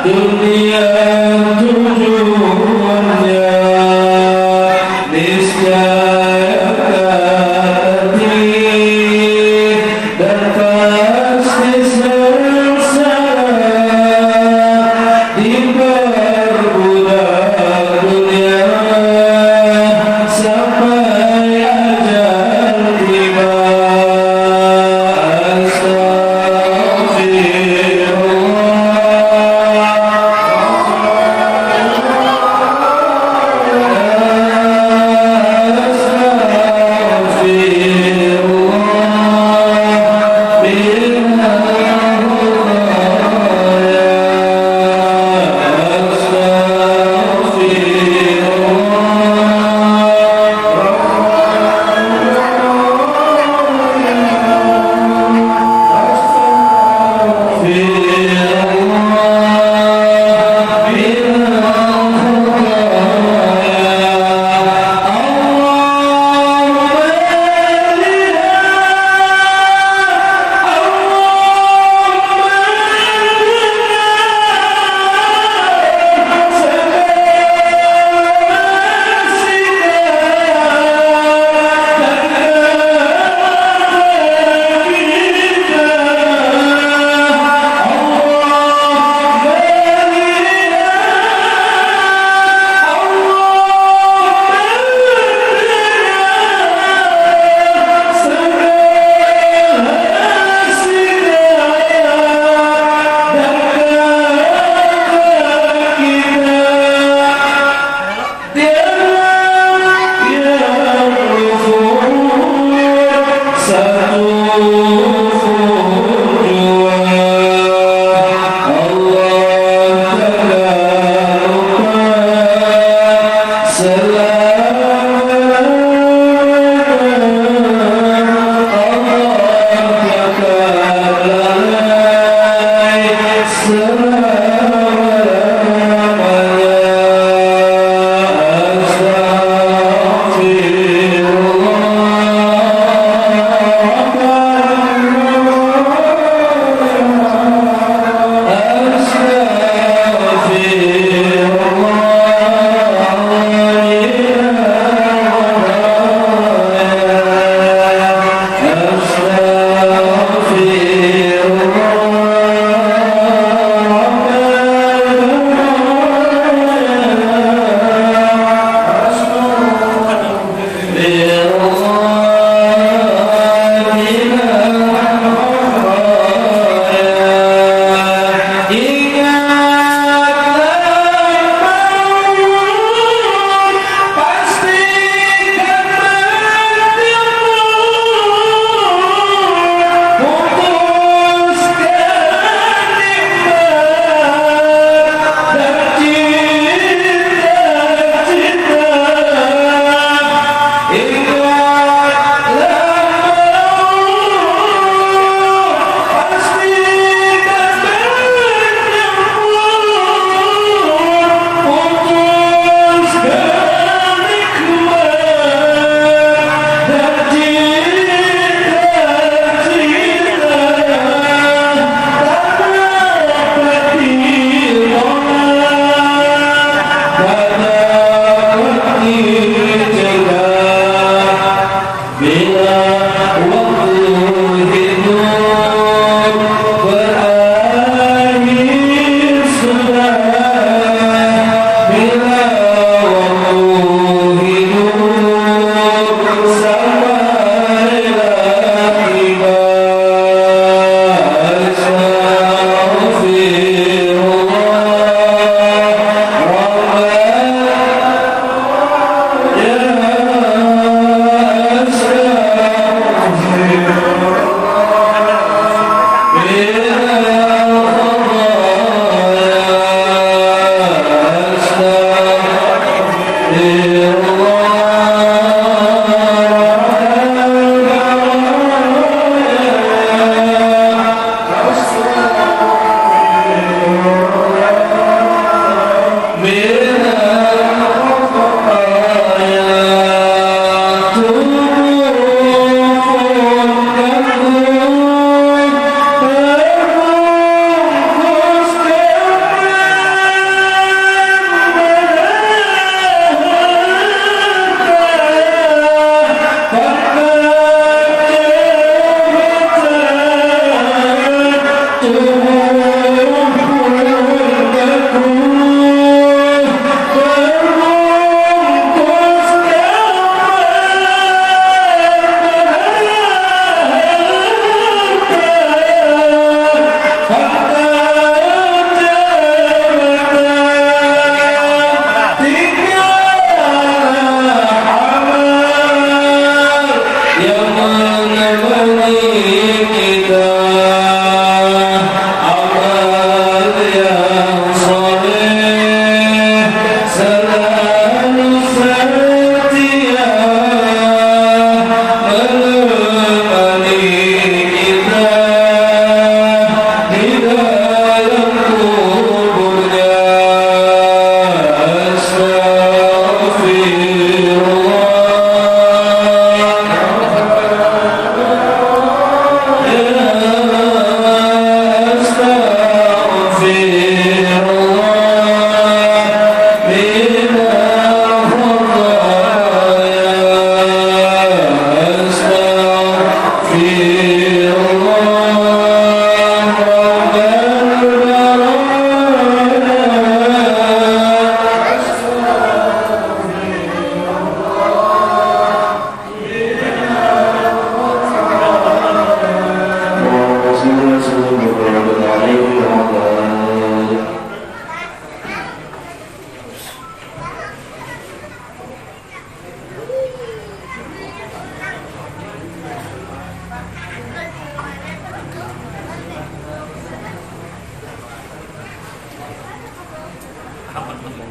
dunia tujuannya niscaya hati dan pasti sengsara diperbudak dunia sampai ajal tiba.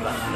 La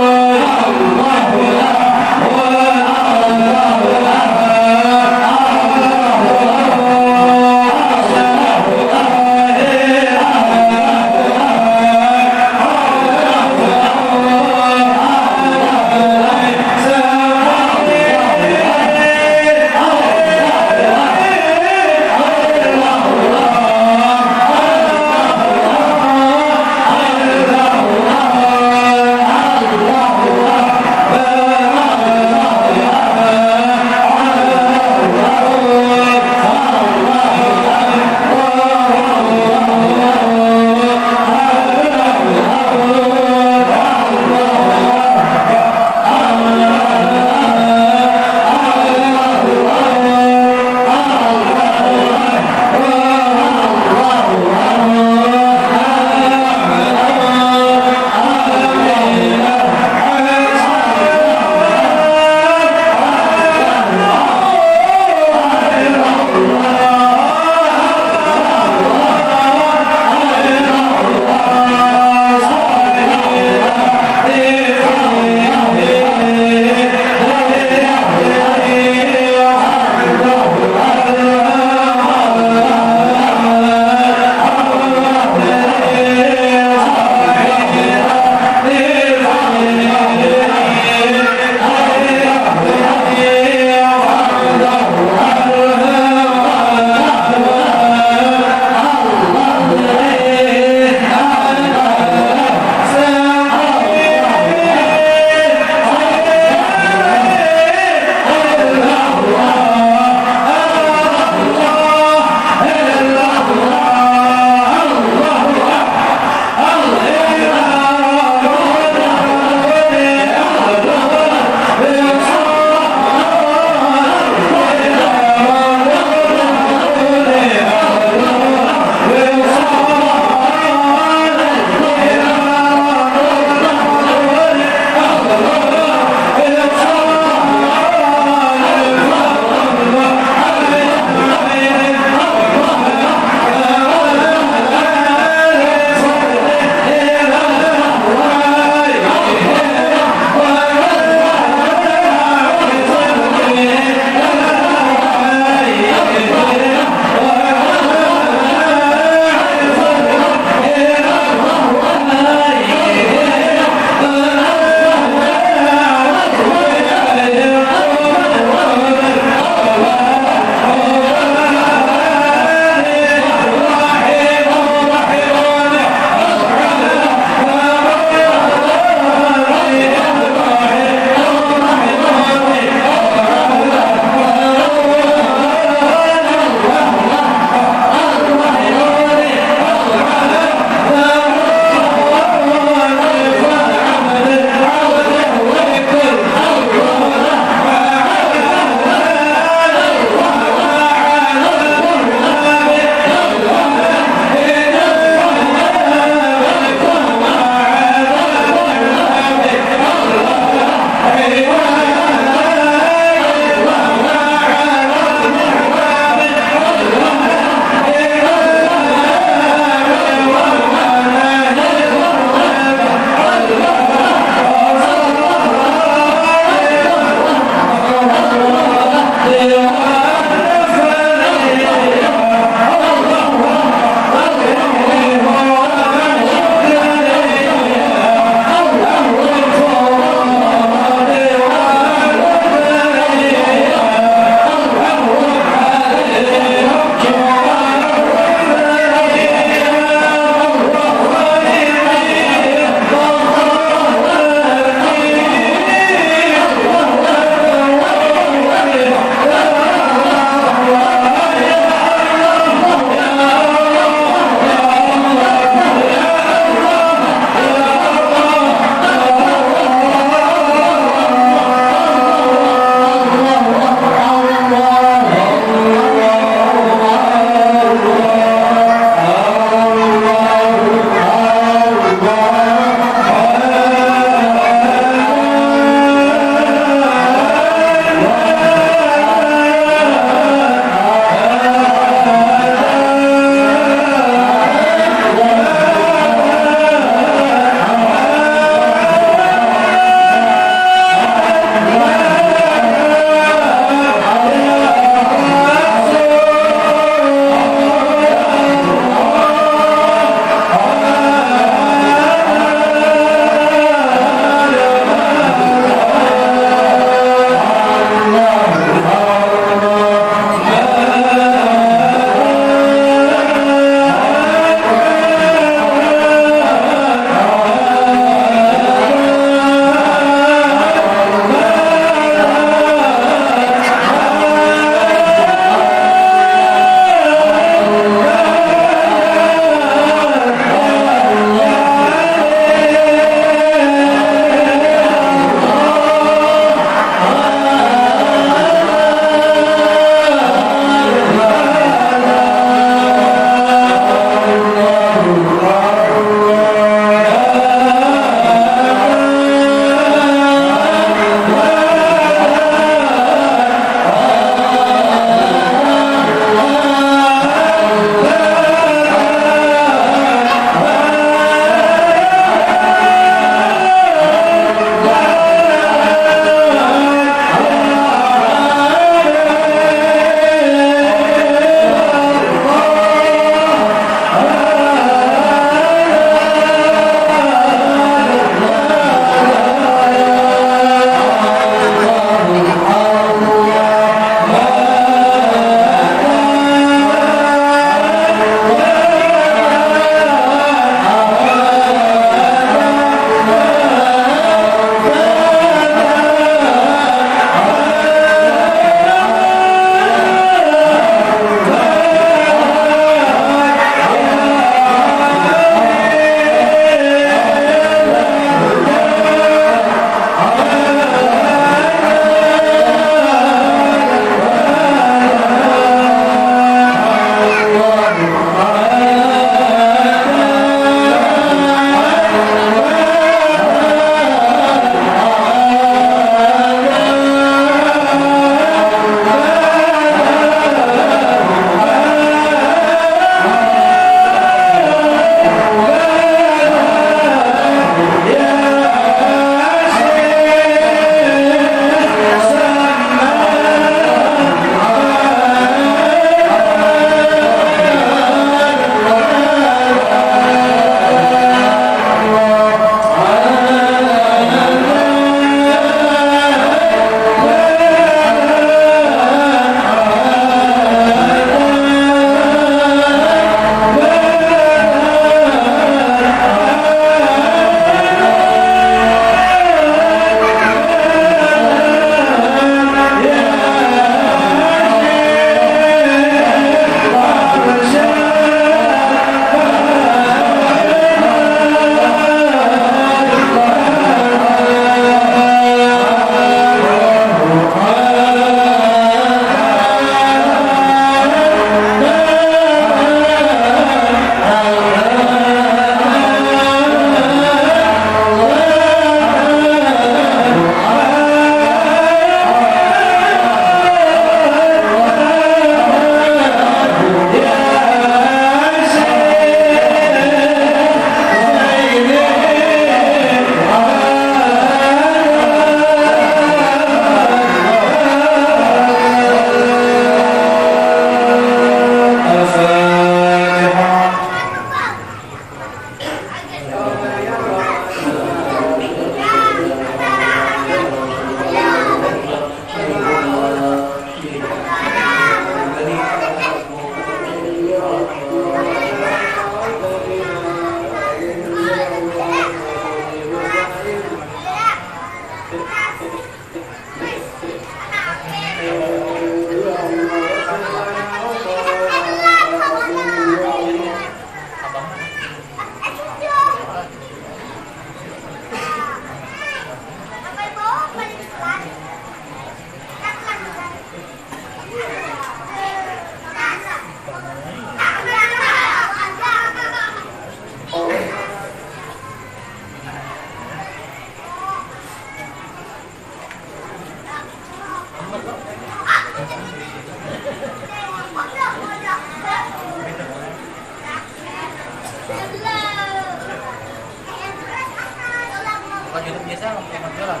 bukan YouTube biasa, bukan jualan.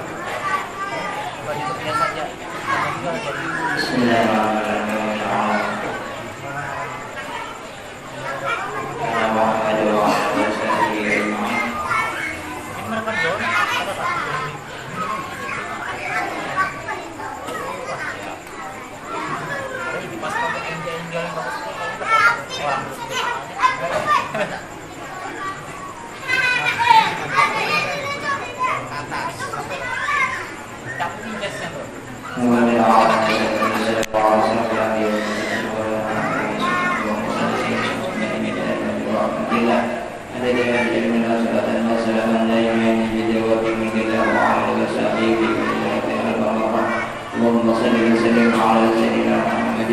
Bukan YouTube biasa aja. Bukan jualan jadi. Bismillahirrahmanirrahim. اللهم صل وسلم على سيدنا محمد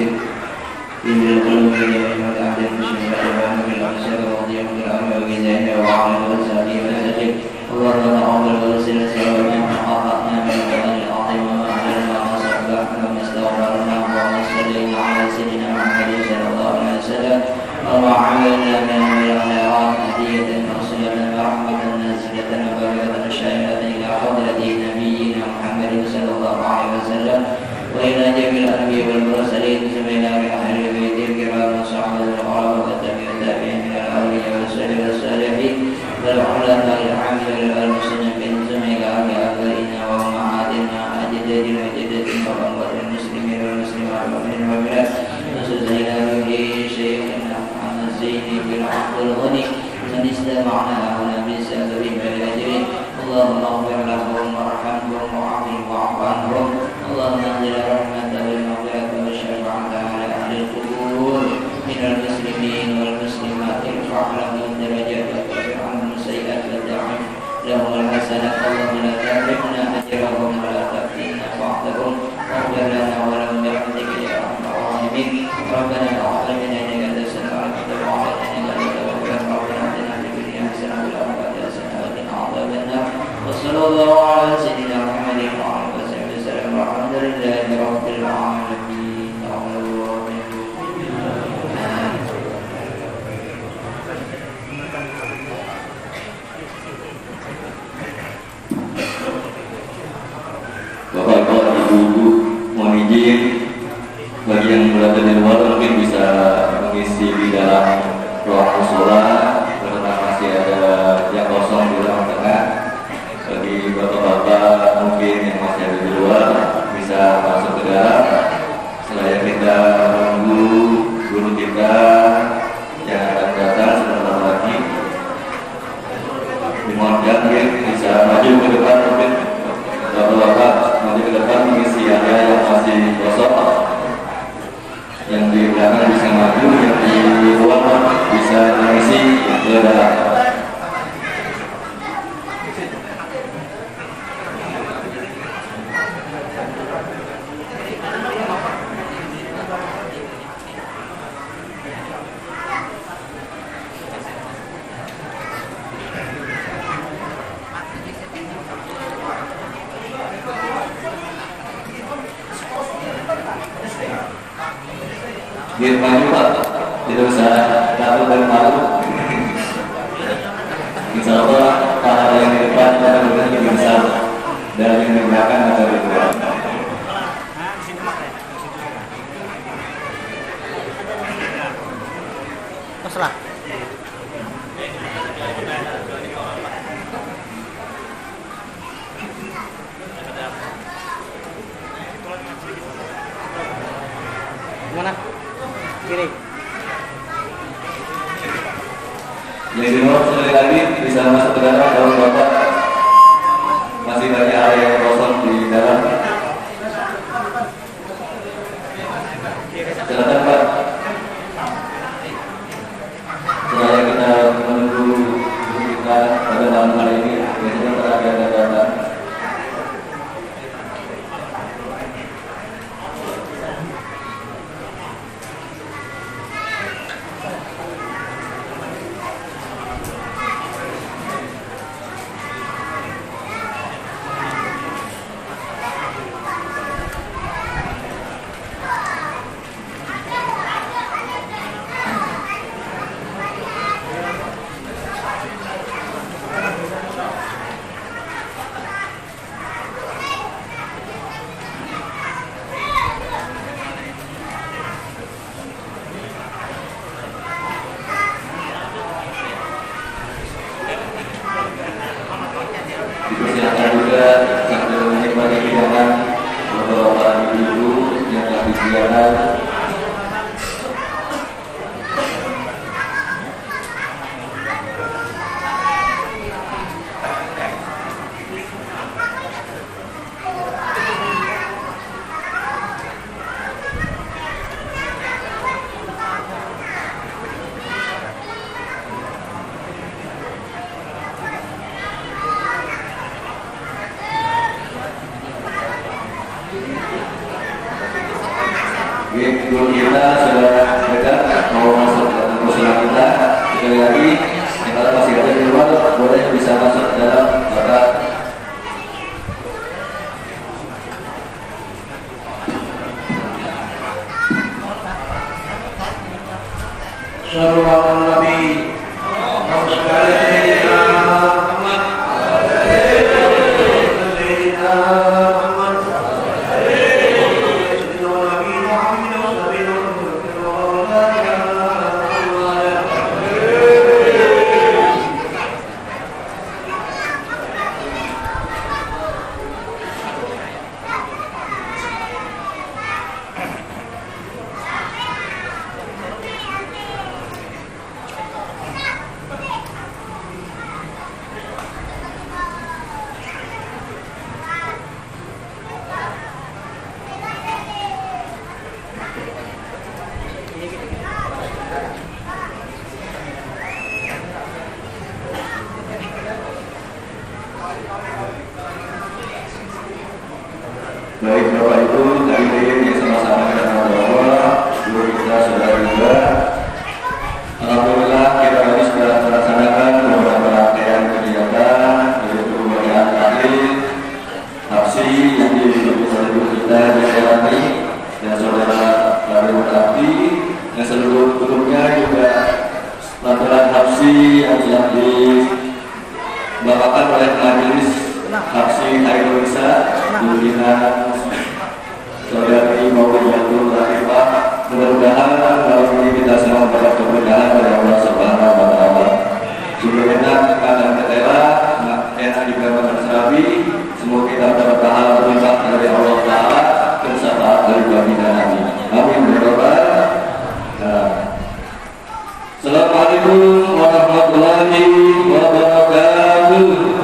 إن القلوب جميع الأعداء بشمال الأمام بالأمثال وضيق الأمر وميزانه وعلى وسعه وسلم اللهم نعوذ بوسيلة سببنا ما أخطأنا من القرآن العظيم وما أعلنا وما صدقنا وما استغفرنا وما صلينا على سيدنا محمد صلى الله عليه وسلم وما عملنا من الخيرات هدية مرسلة ورحمة نازلة وبركة شاملة إلى حضرة نبينا محمد صلى الله عليه وسلم وإلى جميع الأنبياء والمرسلين سمعنا بأهل البيت الكرام وصحبه القرابة والتابعين من الأولياء والصالحين والعلماء العاملين والمسلمين سمعنا بآبائنا وأمهاتنا أجدادنا وجداتنا وأموات المسلمين والمسلمات والمؤمنين والمؤمنات وسزينا به شيخنا محمد زيني بن عبد الغني من استمعنا هنا بسبب الأجرين اللهم اغفر لهم وارحمهم وعافهم واعف عنهم اللهم انزل رحمة والمغفرة والشفاعة على أهل القبور من المسلمين والمسلمات ارفع لهم درجات واغفر عنهم السيئات وتعف لهم الحسنات اللهم لا تحرمنا أجرهم ولا تفتنا بعدهم واغفر لنا ولهم برحمتك يا أرحم الراحمين ربنا اغفر لنا إنك أنت السميع العليم وعلى إنك أنت الغفور ربنا آتنا في الدنيا حسنة وفي الآخرة حسنة وقنا عذاب النار وصلى الله على سيدنا محمد وعلى آله وصحبه وسلم والحمد لله رب العالمين. Bapak-bapak, ibu-ibu, mohon izin bagi yang berada di luar mungkin bisa mengisi di dalam ruang mushola karena masih ada yang kosong di ruang tengah. Bagi bapak-bapak mungkin yang masih ada di luar bisa masuk ke dalam. Selain kita menunggu guru kita yang akan datang sebentar lagi, dimohonkan bisa maju ke depan mungkin bapak-bapak maju ke depan mengisi area yang masih kosong. Yang di belakang bisa maju, yang di luar bisa mengisi ke dalam. Biar maju Pak, tidak usah takut dan malu. Insya Allah pahala yang di depan akan lebih besar dari yang di belakang atau di luar. Masalah. Mana? Kiri. Yang di luar sekali lagi bisa masuk ke dalam kalau Bapak masih banyak area yang kosong di dalam. Silakan Pak. Supaya kita menunggu kita pada malam hari ini biasanya terakhir ada datang. lagi. Kalau masih ada di luar, boleh bisa masuk ke dalam barat. Sallallahu alaihi Baik Bapak Ibu, hadirin yang sama-sama kita berdoa, guru kita sudah juga. Alhamdulillah kita tadi sudah melaksanakan beberapa rangkaian kegiatan, yaitu bacaan tahlil, tafsir yang diikuti oleh guru kita Jailani dan saudara Darul Abdi, dan seluruh gurunya juga pelajaran tafsir yang telah dibawakan oleh majelis tafsir Khairul Nisa pimpinan saudari Maulidul Rahimah. Mudah-mudahan malam ini kita semua mendapat keberkahan dari Allah Subhanahu wa Ta'ala. Juga enak dan ketela, enak juga berserabi. Semoga kita mendapat pahala berlimpah dari Allah Ta'ala dan syafaat dari baginda Nabi. Amin. Berdoa. Assalamualaikum warahmatullahi wabarakatuh.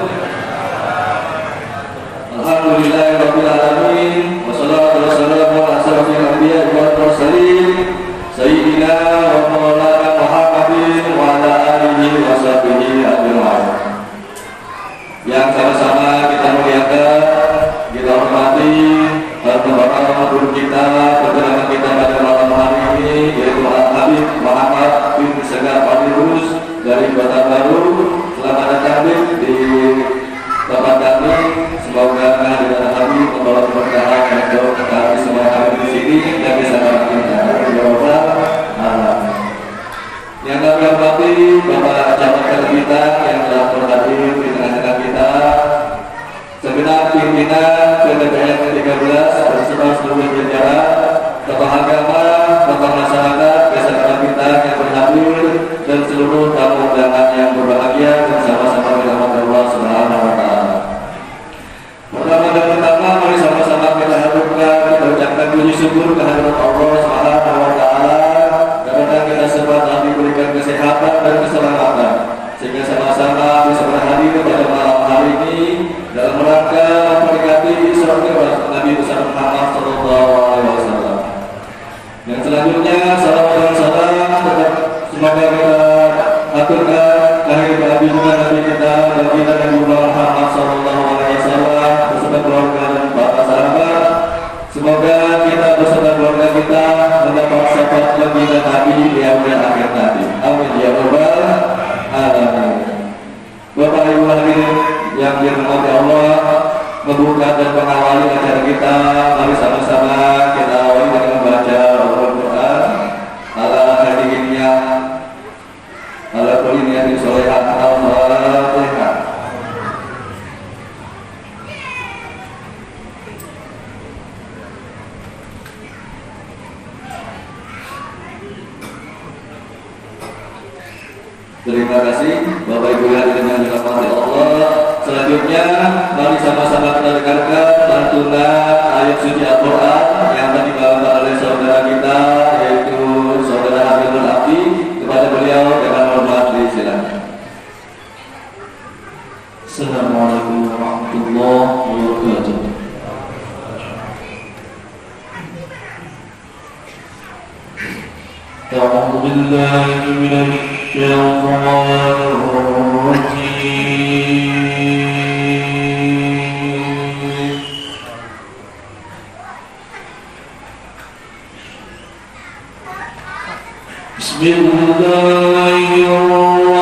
Alhamdulillahirabbil alamin wassalatu wassalamu ala asyrofil anbiya'i wal mursalin sayyidina wa maulana Muhammadin wa ala alihi wa sahbihi ajma'in. Yang sama-sama kita muliakan, kita hormati Bapak guru kita, penceramah kita pada malam hari ini, yaitu Al-Habib Muhammad bin Segar Fadilus dari Kota Baru. Selamat datang di tempat kami. Semoga kehadiran Habib membawa keberkahan dan doa bagi semua kami di sini dan bisa kita berdoa. Yang kami hormati Bapak Camat kita yang telah berhadir di tengah-tengah kita, segenap pimpinan PTPN ke-13 bersama seluruh jajaran, tokoh agama, tokoh masyarakat, beserta kita yang berhadir dan seluruh tamu undangan yang berbahagia bersama-sama dirahmati Allah Subhanahu wa Ta'ala. Pertama, mari sama-sama kita haturkan, kita ucapkan puji syukur kehadirat Allah Subhanahu wa Ta'ala karena kita semua telah diberikan kesehatan dan keselamatan sehingga sama-sama bisa berhadir pada malam hari ini dalam rangka memperingati Isra Nabi besar Muhammad sallallahu alaihi wasallam. Yang selanjutnya salam dan salam tetap semoga kita aturkan lahir Nabi Nabi kita dan kita Nabi Muhammad sallallahu alaihi wasallam beserta keluarga dan para sahabat. Semoga kita beserta keluarga kita mendapat syafaat baginda Nabi di akhir nanti. Amin ya rabbal alamin. Bapak Ibu hadirin yang dirahmati Allah, membuka dan mengawali acara kita, mari sama-sama kita awali dengan membaca Al-Quran ala hadirinnya ala kuliniyatin solehat al-Fatihah. Terima kasih Bapak Ibu hadirin yang dirahmati Allah. Selanjutnya mari sama-sama kita dengarkan lantunan ayat suci Al-Quran yang tadi dibawakan oleh saudara kita yaitu saudara Habibul Abdi. Kepada beliau dengan hormat disilakan. Assalamualaikum warahmatullahi wabarakatuh. أعوذ بالله من الشيطان الرجيم. بسم الله الرحمن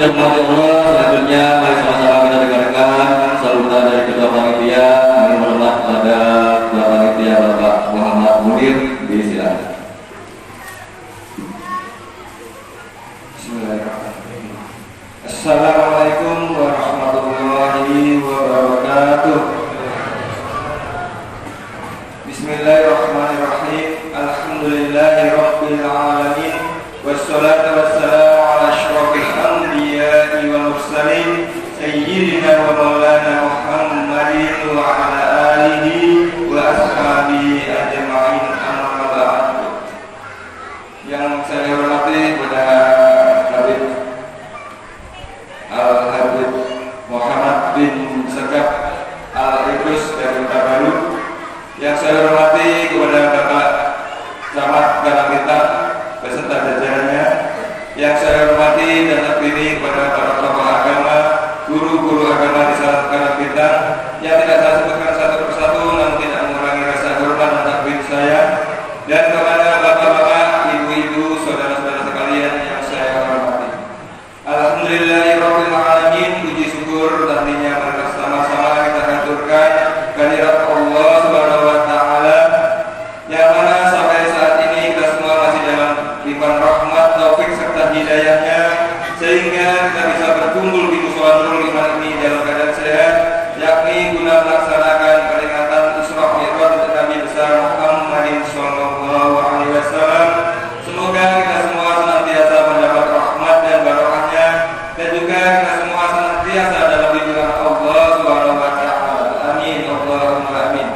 dirahmati Allah, selanjutnya mari sama-sama kita dengarkan sambutan dari Ketua Panitia yang hormat pada Ketua Panitia Bapak Muhammad Munir. Disilakan. Bismillahirrahmanirrahim. Assalamualaikum warahmatullahi wabarakatuh. Bismillahirrahmanirrahim. Alhamdulillahirabbil alamin. Wassalatu wassalamu ala asyrofil anbiya'i wal mursalin sayyidina wa maulana Muhammadin wa ala alihi wa ashabihi ajma'in, amma ba'd. Yang saya hormati kepada Habib Al-Habib Muhammad bin Sekap Al-Idrus dari Kota Baru, yang saya hormati kepada Bapak Camat Karangkitan beserta jajarannya, yang saya hormati dan terpilih kepada para tokoh agama, guru-guru agama di Salat Karangkitan, yang tidak saya sebutkan satu persatu namun tidak mengurangi rasa hormat dan takbir saya, dan kepada bapak-bapak, ibu-ibu, saudara-saudara sekalian yang saya hormati. Alhamdulillahirabbil alamin, puji syukur nantinya mereka sama-sama kita haturkan kehadirat Allah Subhanahu wa taala, yang mana sampai saat ini kita semua masih dalam limpahan rahmat, taufik serta hidayahnya, sehingga kita bisa berkumpul di mushola Nurul Iman ini dalam keadaan sehat, yakni guna melaksanakan peringatan Isra Mi'raj Nabi besar Muhammadin sallallahu alaihi wasallam. Semoga kita semua senantiasa mendapat rahmat dan barokahnya, dan juga kita semua senantiasa dalam lindungan Allah Subhanahu wa taala. Amin Allahumma amin.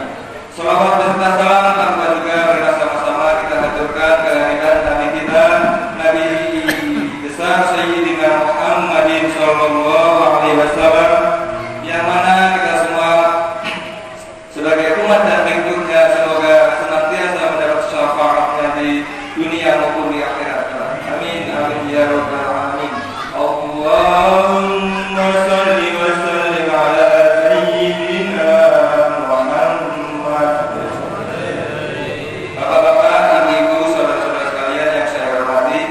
Salawat beserta salam tanpa juga marilah sama-sama kita haturkan kehadiran Nabi kita, Nabi besar Sayyidina Muhammadin sallallahu alaihi wasallam, yang mana kita semua sebagai umat dan pengikutnya semoga senantiasa mendapat syafaatnya di dunia maupun di akhirat. Amin amin ya rabbal alamin. Allahumma shalli wa sallim ala sayyidina Muhammad. Bapak-bapak, ibu-ibu, saudara-saudara sekalian yang saya hormati,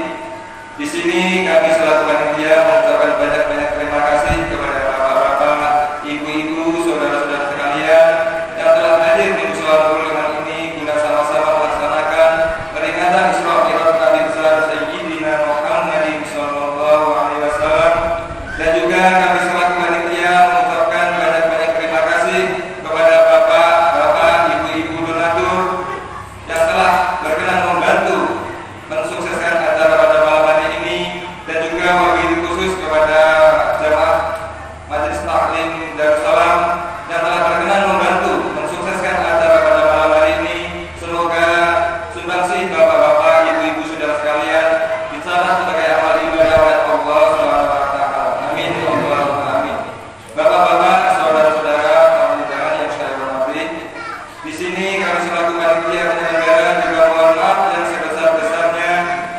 di sini kami selaku panitia mengucapkan banyak-banyak terima kasih kepada bapak-bapak, ibu-ibu, saudara-saudara sekalian yang telah hadir di mushola Nurul Iman ini guna sama-sama melaksanakan peringatan Isra Mi'raj Nabi besar Sayyidina Muhammadin sallallahu alaihi wasallam, dan juga kami selaku panitia mengucapkan banyak-banyak terima kasih kepada bapak-bapak, ibu-ibu donatur yang telah berkenan membantu mensukseskan acara pada malam hari ini, dan juga wabil khusus kepada jemaah Majelis Taklim Darussalam yang telah berkenan membantu mensukseskan acara pada malam hari ini. Semoga sumbangsih bapak-bapak, ibu-ibu, saudara sekalian dicatat sebagai amal ibadah oleh Allah Subhanahu wa taala. Amin Allahumma amin. Bapak-bapak, saudara-saudara, tamu undangan yang saya hormati, di sini kami selaku panitia penyelenggara juga mohon maaf yang sebesar-besarnya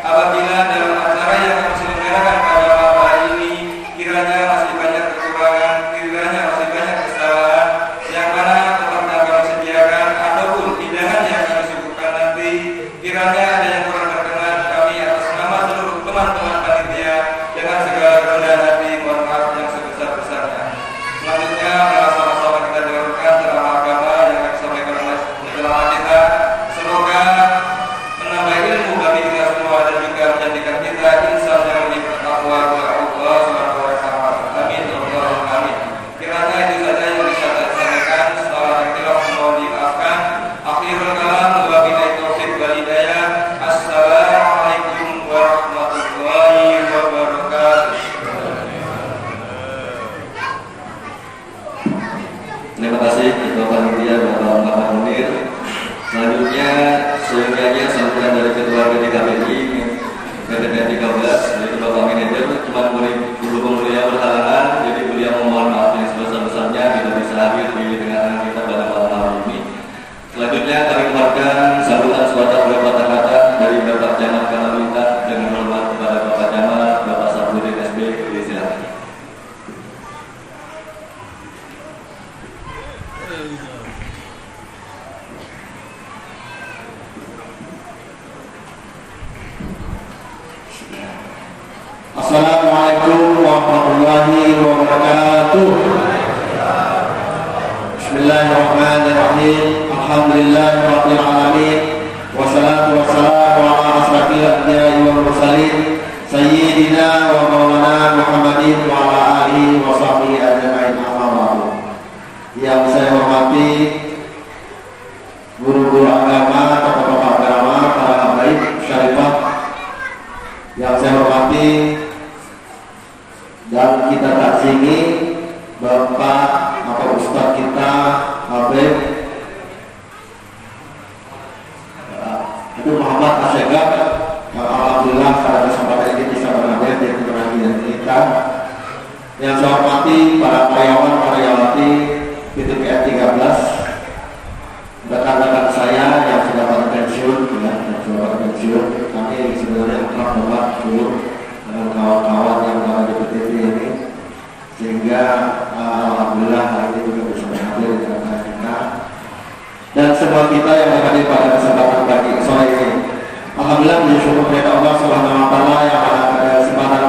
apabila dalam acara yang kami selenggarakan pada malam hari ini kiranya masih banyak kekurangan, kiranya masih banyak kesalahan, yang mana tempat yang kami sediakan ataupun hidangan yang kami suguhkan nanti kiranya ada yang kurang berkenan, kami atas nama seluruh teman-teman panitia dengan segala rendah hati mohon maaf yang sebesar-besarnya. Selanjutnya sama-sama kita dengarkan ceramah agama yang akan disampaikan oleh penceramah kita. Semoga menambah ilmu bagi kita semua dan juga menjadikan kita insan yang lebih bertakwa kepada Allah Subhanahu wa taala. Amin Allahumma amin. Kiranya itu saja yang bisa saya sampaikan. Salah yang khilaf mohon dimaafkan. Akhirul kalam wa billahi taufiq wal hidayah. Assalamualaikum warahmatullahi wabarakatuh. Terima kasih Ketua Panitia Bapak Muhammad Munir. Selanjutnya seyogianya sambutan dari Ketua PDKPI PDK 13 yaitu Bapak Manajer. Cuma berhubung beliau berhalangan, jadi beliau memohon maaf yang sebesar-besarnya tidak bisa hadir di tengah kita pada malam hari ini. Selanjutnya kami keluarkan sambutan suara oleh kata-kata dari Bapak Camat Karangkitan dengan hormat kepada Bapak Camat Bapak Sabudin SB. Silakan. Assalamualaikum warahmatullahi warahmatullahi wabarakatuh. Bismillahirrahmanirrahim. Alhamdulillahirabbil alamin. Wassalatu wassalamu ala asrofil anbiya'i wal mursalin sayyidina wa maulana Muhammadin wa ala alihi wa sahbihi ajma'in. Amma ba'du. Yang saya hormati guru-guru agama, tokoh-tokoh agama, para habaib syarifah, yang saya hormati dan kita takzimi Bapak atau Ustadz kita Habib Habib Muhammad Asyegab, alhamdulillah pada kesempatan ini bisa berhadir di pengajian kita. Yang saya hormati para karyawan karyawati PTPN 13, rekan-rekan saya yang sudah pada pensiun, kami sebenarnya akrab banget dulu dengan kawan-kawan yang berada di PTP ini, sehingga alhamdulillah hari ini juga bisa hadir di tengah kita dan semua kita yang hadir pada kesempatan pagi sore ini. Alhamdulillah bersyukur kepada Allah Subhanahu wa taala yang pada kesempatan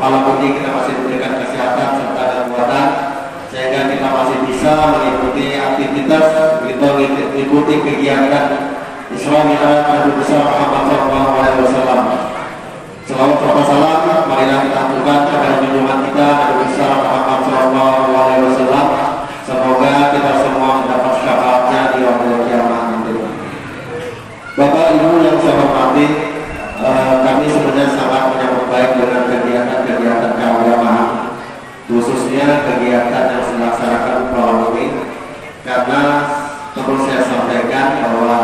malam ini kita masih diberikan kesehatan serta kekuatan sehingga kita masih bisa mengikuti aktivitas, mengikuti kegiatan Isra Mi'raj Nabi besar Muhammad SAW. Selawat serta salam marilah kita aturkan kepada junjungan kita Nabi besar Muhammad SAW. Semoga kita semua mendapat syafaatnya di yaumul kiamat nanti. Bapak Ibu yang saya hormati, kami sebenarnya sangat menyambut baik dengan kegiatan-kegiatan keagamaan, khususnya kegiatan yang dilaksanakan malam ini, karena perlu saya sampaikan bahwa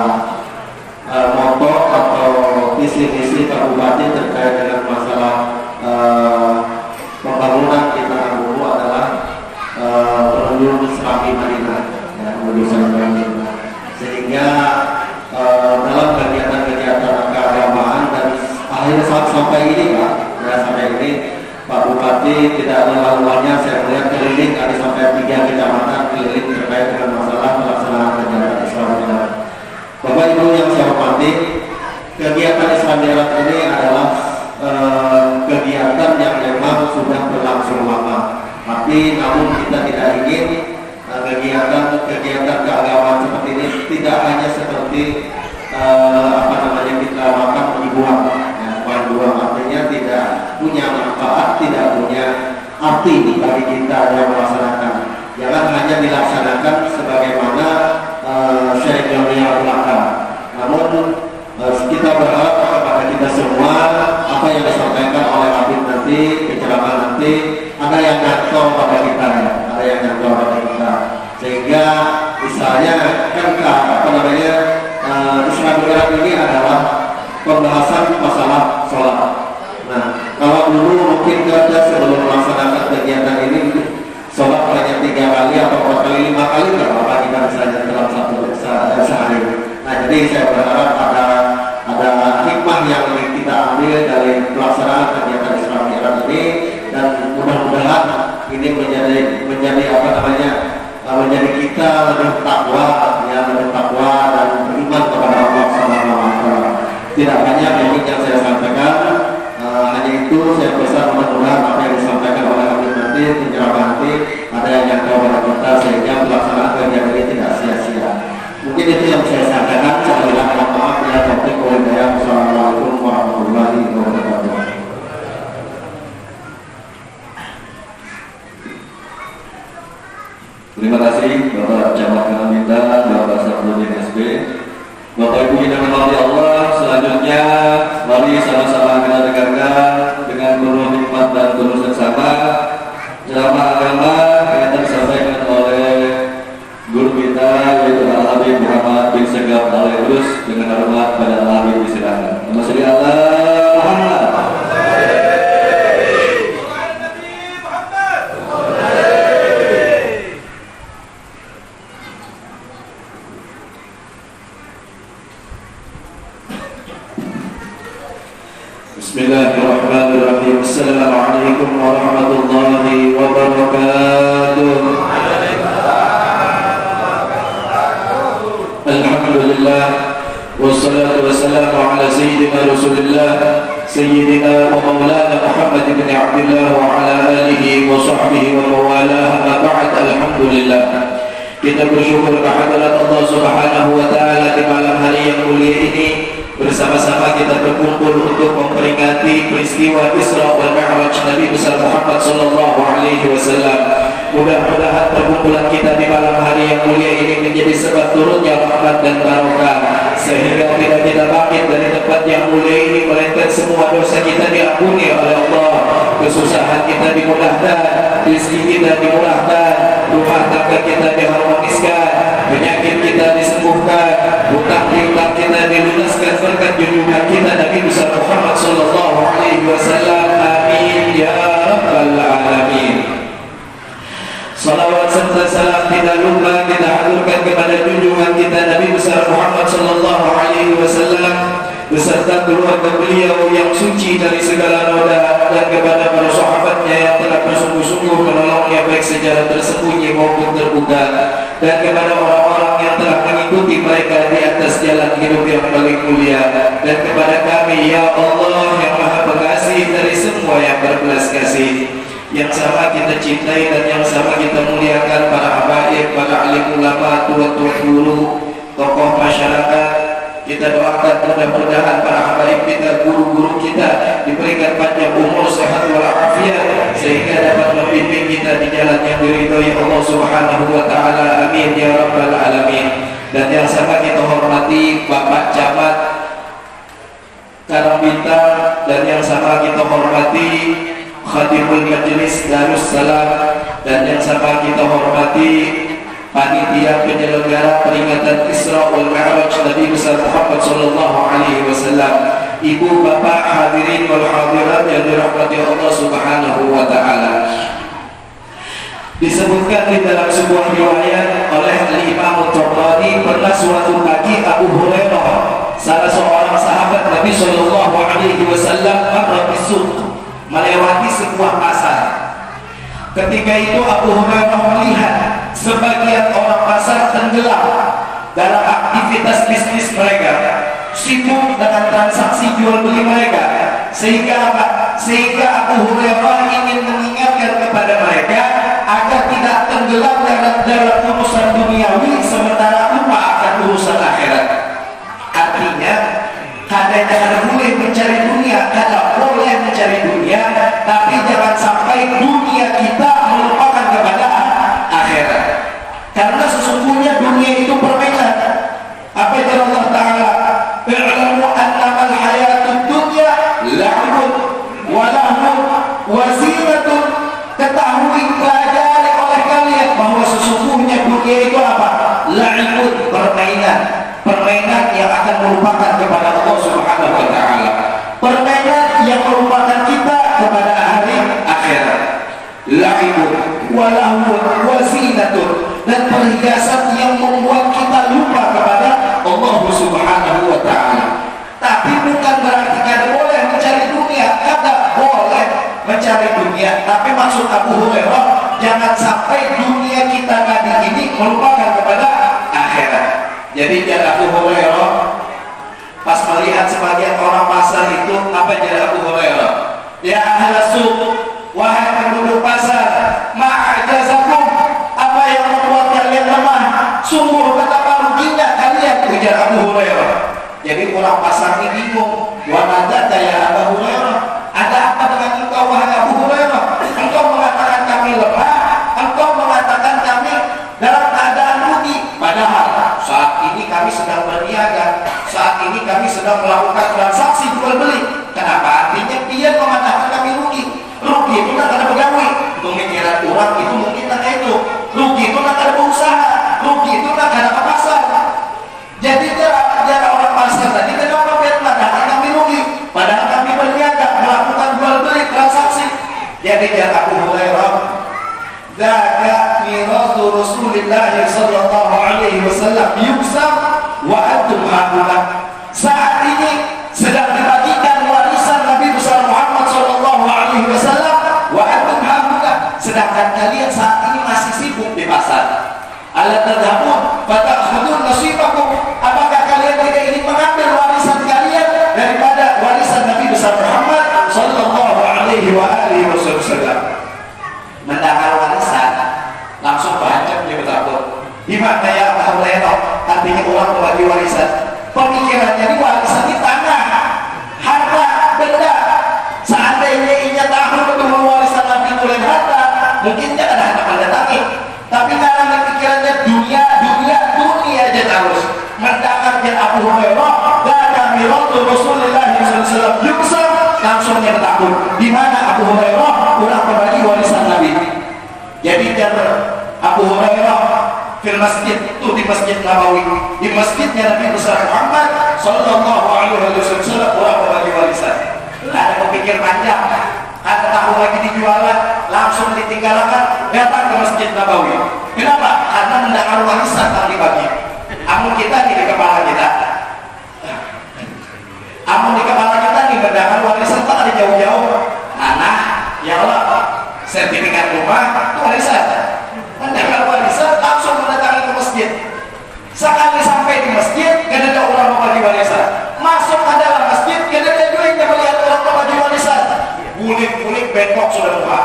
moto atau visi-misi Pak Bupati terkait dengan masalah pembangunan di Tanah Bumbu adalah menuju Serabi Madinah, ya, menuju Serabi Madinah. Sehingga dalam kegiatan-kegiatan keagamaan dan akhirnya sampai ini Pak, ya, sampai ini Pak Bupati tidak lelah-lelahnya saya melihat keliling ada sampai 3 kecamatan keliling terkait dengan masalah pelaksanaan kegiatan Isra Mi'raj. Bapak Ibu yang saya hormati, kegiatan Isra Mi'raj ini adalah kegiatan yang memang sudah berlangsung lama. Tapi namun kita tidak ingin kegiatan keagamaan seperti ini tidak hanya seperti kita makan dibuang, ya, buang artinya tidak punya manfaat, tidak punya arti bagi kita yang melaksanakan. Jangan hanya dilaksanakan sebagaimana seremonial belaka. Namun kita berharap kepada kita semua apa yang disampaikan oleh Habib nanti, penceramah nanti ada yang nyantol pada kita, ya, ada yang nyantol pada kita, sehingga misalnya kan Isra Mi'raj ini adalah pembahasan masalah sholat. Nah, kalau dulu mungkin kita sebelum melaksanakan kegiatan ini sholat hanya 3 kali atau 4 kali, 5 kali nggak apa-apa kita misalnya dalam sehari. Nah, jadi saya berharap ada hikmah yang kita ambil dari pelaksanaan kegiatan Isra Mi'raj ini, dan mudah-mudahan ini menjadi menjadi kita lebih takwa, ya, lebih takwa dan beriman kepada Allah Subhanahu wa taala. Tidak banyak yang saya sampaikan, hanya itu saya pesan mudah-mudahan apa yang disampaikan oleh Habib nanti, penceramah nanti ada yang jangkau pada kita sehingga pelaksanaan kegiatan ini tidak sia-sia. Mungkin itu yang saya sampaikan. Sekali lagi mohon maaf ya, taufiq wal hidayah. Wassalamualaikum warahmatullahi wabarakatuh. Terima kasih Bapak Camat Kalaminta, Bapak Safruddin SB. Bapak Ibu yang dirahmati Allah, selanjutnya mari sama-sama kita dengarkan dengan penuh nikmat dan penuh seksama ceramah agama yang disampaikan oleh guru kita yaitu Al-Habib Muhammad bin Segaf Al-Urus. Dengan hormat pada Al-Habib disilakan. Nama sholli Allah Muhammad. Bismillahirrahmanirrahim. Assalamualaikum warahmatullahi wabarakatuh. Alhamdulillah wassalatu wassalamu ala sayyidina Rasulillah سيدنا ومولانا محمد بن عبد الله وعلى آله وصحبه وموالاه. Amma ba'd. Alhamdulillah, kita bersyukur kehadirat Allah Subhanahu wa taala di malam hari yang mulia ini. Bersama-sama kita berkumpul untuk memperingati peristiwa Isra wal Mi'raj Nabi besar Muhammad sallallahu alaihi wasallam. Mudah-mudahan perkumpulan kita di malam hari yang mulia ini menjadi sebab turunnya rahmat dan barokah, sehingga tidak kita bangkit dari tempat yang mulia ini, melainkan semua dosa kita diampuni oleh Allah, kesusahan kita dimudahkan, rezeki kita dimurahkan, rumah tangga kita diharmoniskan, penyakit kita disembuhkan, hutang piutang kita dilunaskan berkat junjungan kita Nabi besar Muhammad sallallahu alaihi wasallam. Amin ya rabbal alamin. Salawat serta salam tidak lupa kita haturkan kepada junjungan kita Nabi besar Muhammad sallallahu alaihi wasallam beserta keluarga beliau yang suci dari segala noda, dan kepada para sahabatnya yang telah bersungguh-sungguh menolongnya baik secara tersembunyi maupun terbuka, dan kepada orang-orang yang telah mengikuti mereka di atas jalan hidup yang paling mulia, dan kepada kami ya Allah yang Maha Pengasih dari semua yang berbelas kasih, yang sama kita cintai dan yang sama kita muliakan para habaib, para alim ulama, tua-tua guru, tokoh masyarakat. Kita doakan mudah-mudahan para habaib kita, guru-guru kita diberikan panjang umur, sehat walafiat, sehingga dapat membimbing kita di jalan yang diridhoi Allah Subhanahu wa taala. Amin ya rabbal alamin. Dan yang sama kita hormati Bapak Camat Karambintang, dan yang sama kita hormati Khatibul Majelis Darussalam, dan yang sama kita hormati panitia penyelenggara peringatan Isra wal Mi'raj Nabi besar Muhammad sallallahu alaihi wasallam, ibu bapak hadirin wal hadirat yang dirahmati Allah Subhanahu wa taala. Disebutkan di dalam sebuah riwayat oleh Imam Tabrani, pernah suatu pagi Abu Hurairah, salah seorang sahabat Nabi sallallahu alaihi wasallam, melewati sebuah pasar. Ketika itu Abu Hurairah melihat sebagian orang pasar tenggelam dalam aktivitas bisnis mereka, sibuk dengan transaksi jual beli mereka, sehingga apa? Sehingga Abu Hurairah ingin mengingatkan kepada mereka agar tidak tenggelam dalam urusan duniawi sementara lupa akan urusan akhirat. Artinya, kadang-kadang boleh mencari dunia, kadang boleh mencari dunia, tapi jangan sampai dunia kita melupakan kepada akhirat. Karena sesungguhnya dunia itu permainan. Apa yang Allah Ta'ala? I'lamu annamal hayatud dunya la'ibun wa lahun wa zinatun. Ketahui, pelajari oleh kalian bahwa sesungguhnya dunia itu apa? La'ibun, permainan. Permainan yang akan melupakan kepada Allah Subhanahu wa taala. Permainan yang melupakan kita kepada hari akhirat. La'ibun wa lahun wa zinatun, dan perhiasan yang membuat kita lupa kepada Allah Subhanahu wa taala. Tapi bukan berarti kada boleh mencari dunia, kada boleh mencari dunia. Tapi maksud Abu Hurairah, jangan sampai dunia kita tadi ini melupakan kepada akhirat. Jadi jangan Abu Hurairah pas melihat sebagian orang pasar itu, apa jadi Abu Hurairah? Ya ahla suq, wahai penduduk pasar, ma'ajazakum, apa yang membuat kalian lemah? Sungguh betapa ruginya kalian, ujar Abu Hurairah. Jadi orang pasar ini bingung, wa madzaka ya Abu Hurairah? Ada apa dengan engkau wahai Abu Hurairah? Engkau mengatakan kami lemah, engkau mengatakan kami dalam keadaan rugi, padahal saat ini kami sedang berniaga, saat ini kami sedang melakukan transaksi jual beli. Kenapa? Artinya dia mengatakan kami rugi. Rugi itu nak ada pegawai, pemikiran orang itu mungkin nak itu. Rugi itu nak ada berusaha, rugi itu nak ada ke pasar. Jadi jarak orang pasar tadi kenapa dia mengatakan kami rugi, padahal kami berniaga, melakukan jual beli transaksi. Jadi jarak Abu Hurairah, dzaka mirasu Rasulillah sallallahu alaihi wasallam yuksam wa antum hauna. Saat ini sedang dibagikan warisan Nabi besar Muhammad sallallahu alaihi wasallam wa antum hauna, sedangkan kalian saat ini masih sibuk di pasar. Ala tadhabun fatakhudun nasibakum, apakah kalian tidak ingin mengambil warisan kalian daripada warisan Nabi besar besar Muhammad sallallahu alaihi wasallam. Mendengar warisan langsung bancap dia bertakut. Di mana ya Abu Hurairah? Artinya orang membagi warisan. Pemikirannya di warisan di tanah, harta, benda. Seandainya ia tahu bahwa warisan Nabi itu lain harta, mungkin dia ada anak mendatangi. Tapi karena pikirannya dunia aja terus. Mendengarnya Abu Hurairah dan Rasul Rasulullah SAW yuksar, langsung dia bertakut. Di mana Abu Hurairah kurang membagi warisan Nabi. Jadi dia Abu Hurairah fil masjid itu di Masjid Nabawi, di masjidnya Nabi besar Muhammad sallallahu alaihi wasallam orang membagi warisan. Ada berpikir panjang, ada tahu lagi dijualan, langsung ditinggalkan datang ke Masjid Nabawi. Kenapa? Karena mendengar warisan tak dibagi. Amun kita di kepala kita, amun di kepala kita nih mendengar warisan tak ada jauh-jauh. Tanah, ya Allah, sertifikat rumah, itu warisan. Mendengar warisan langsung mendatangi ke masjid. Sekali sampai di masjid, gak ada orang membagi warisan. Masuk ke dalam masjid, gak ada juga yang melihat orang membagi warisan. Bulik-bulik bengkok sudah buka.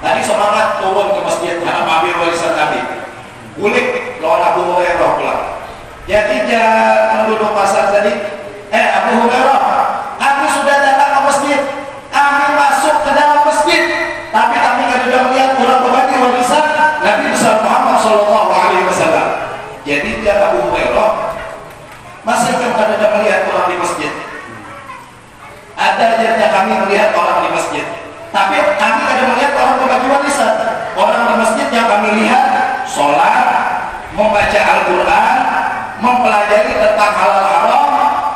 Tadi semangat turun ke masjid karena mengambil warisan Nabi. Bulik lawan Abu Hurairah pulang. Jadi penduduk pasar tadi, Abu Hurairah, kami sudah datang ke masjid, kami masuk ke dalam masjid, tapi kami tidak melihat orang membagi warisan Nabi besar Muhammad sallallahu alaihi wasallam. Jadi dia Abu Hurairah, masa kita tidak melihat orang di masjid? Ada aja kami melihat orang di masjid, tapi kami tidak melihat orang membagi warisan. Orang di masjid yang kami lihat sholat, membaca Al-Quran, mempelajari tentang halal haram,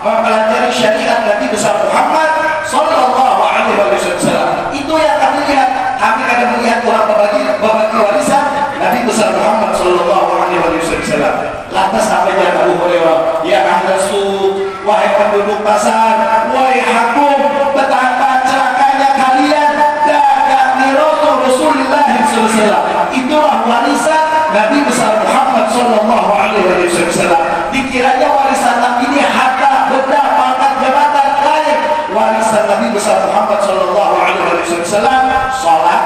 mempelajari syariat Nabi besar Muhammad sallallahu alaihi wasallam. Itu yang kami lihat. Kami tidak melihat orang membagi warisan Nabi besar Muhammad sallallahu alaihi wasallam. Lantas apa yang Abu Hurairah? Ya ahli suq, wahai penduduk pasar, wahai hakim, betapa celakanya kalian dagang di Rasulullah SAW. Itulah warisan Nabi besar Muhammad sallallahu alaihi wasallam. Dikiranya warisan Nabi ini harta, benda, pangkat, jabatan lain. Warisan Nabi besar Muhammad sallallahu alaihi wasallam salat,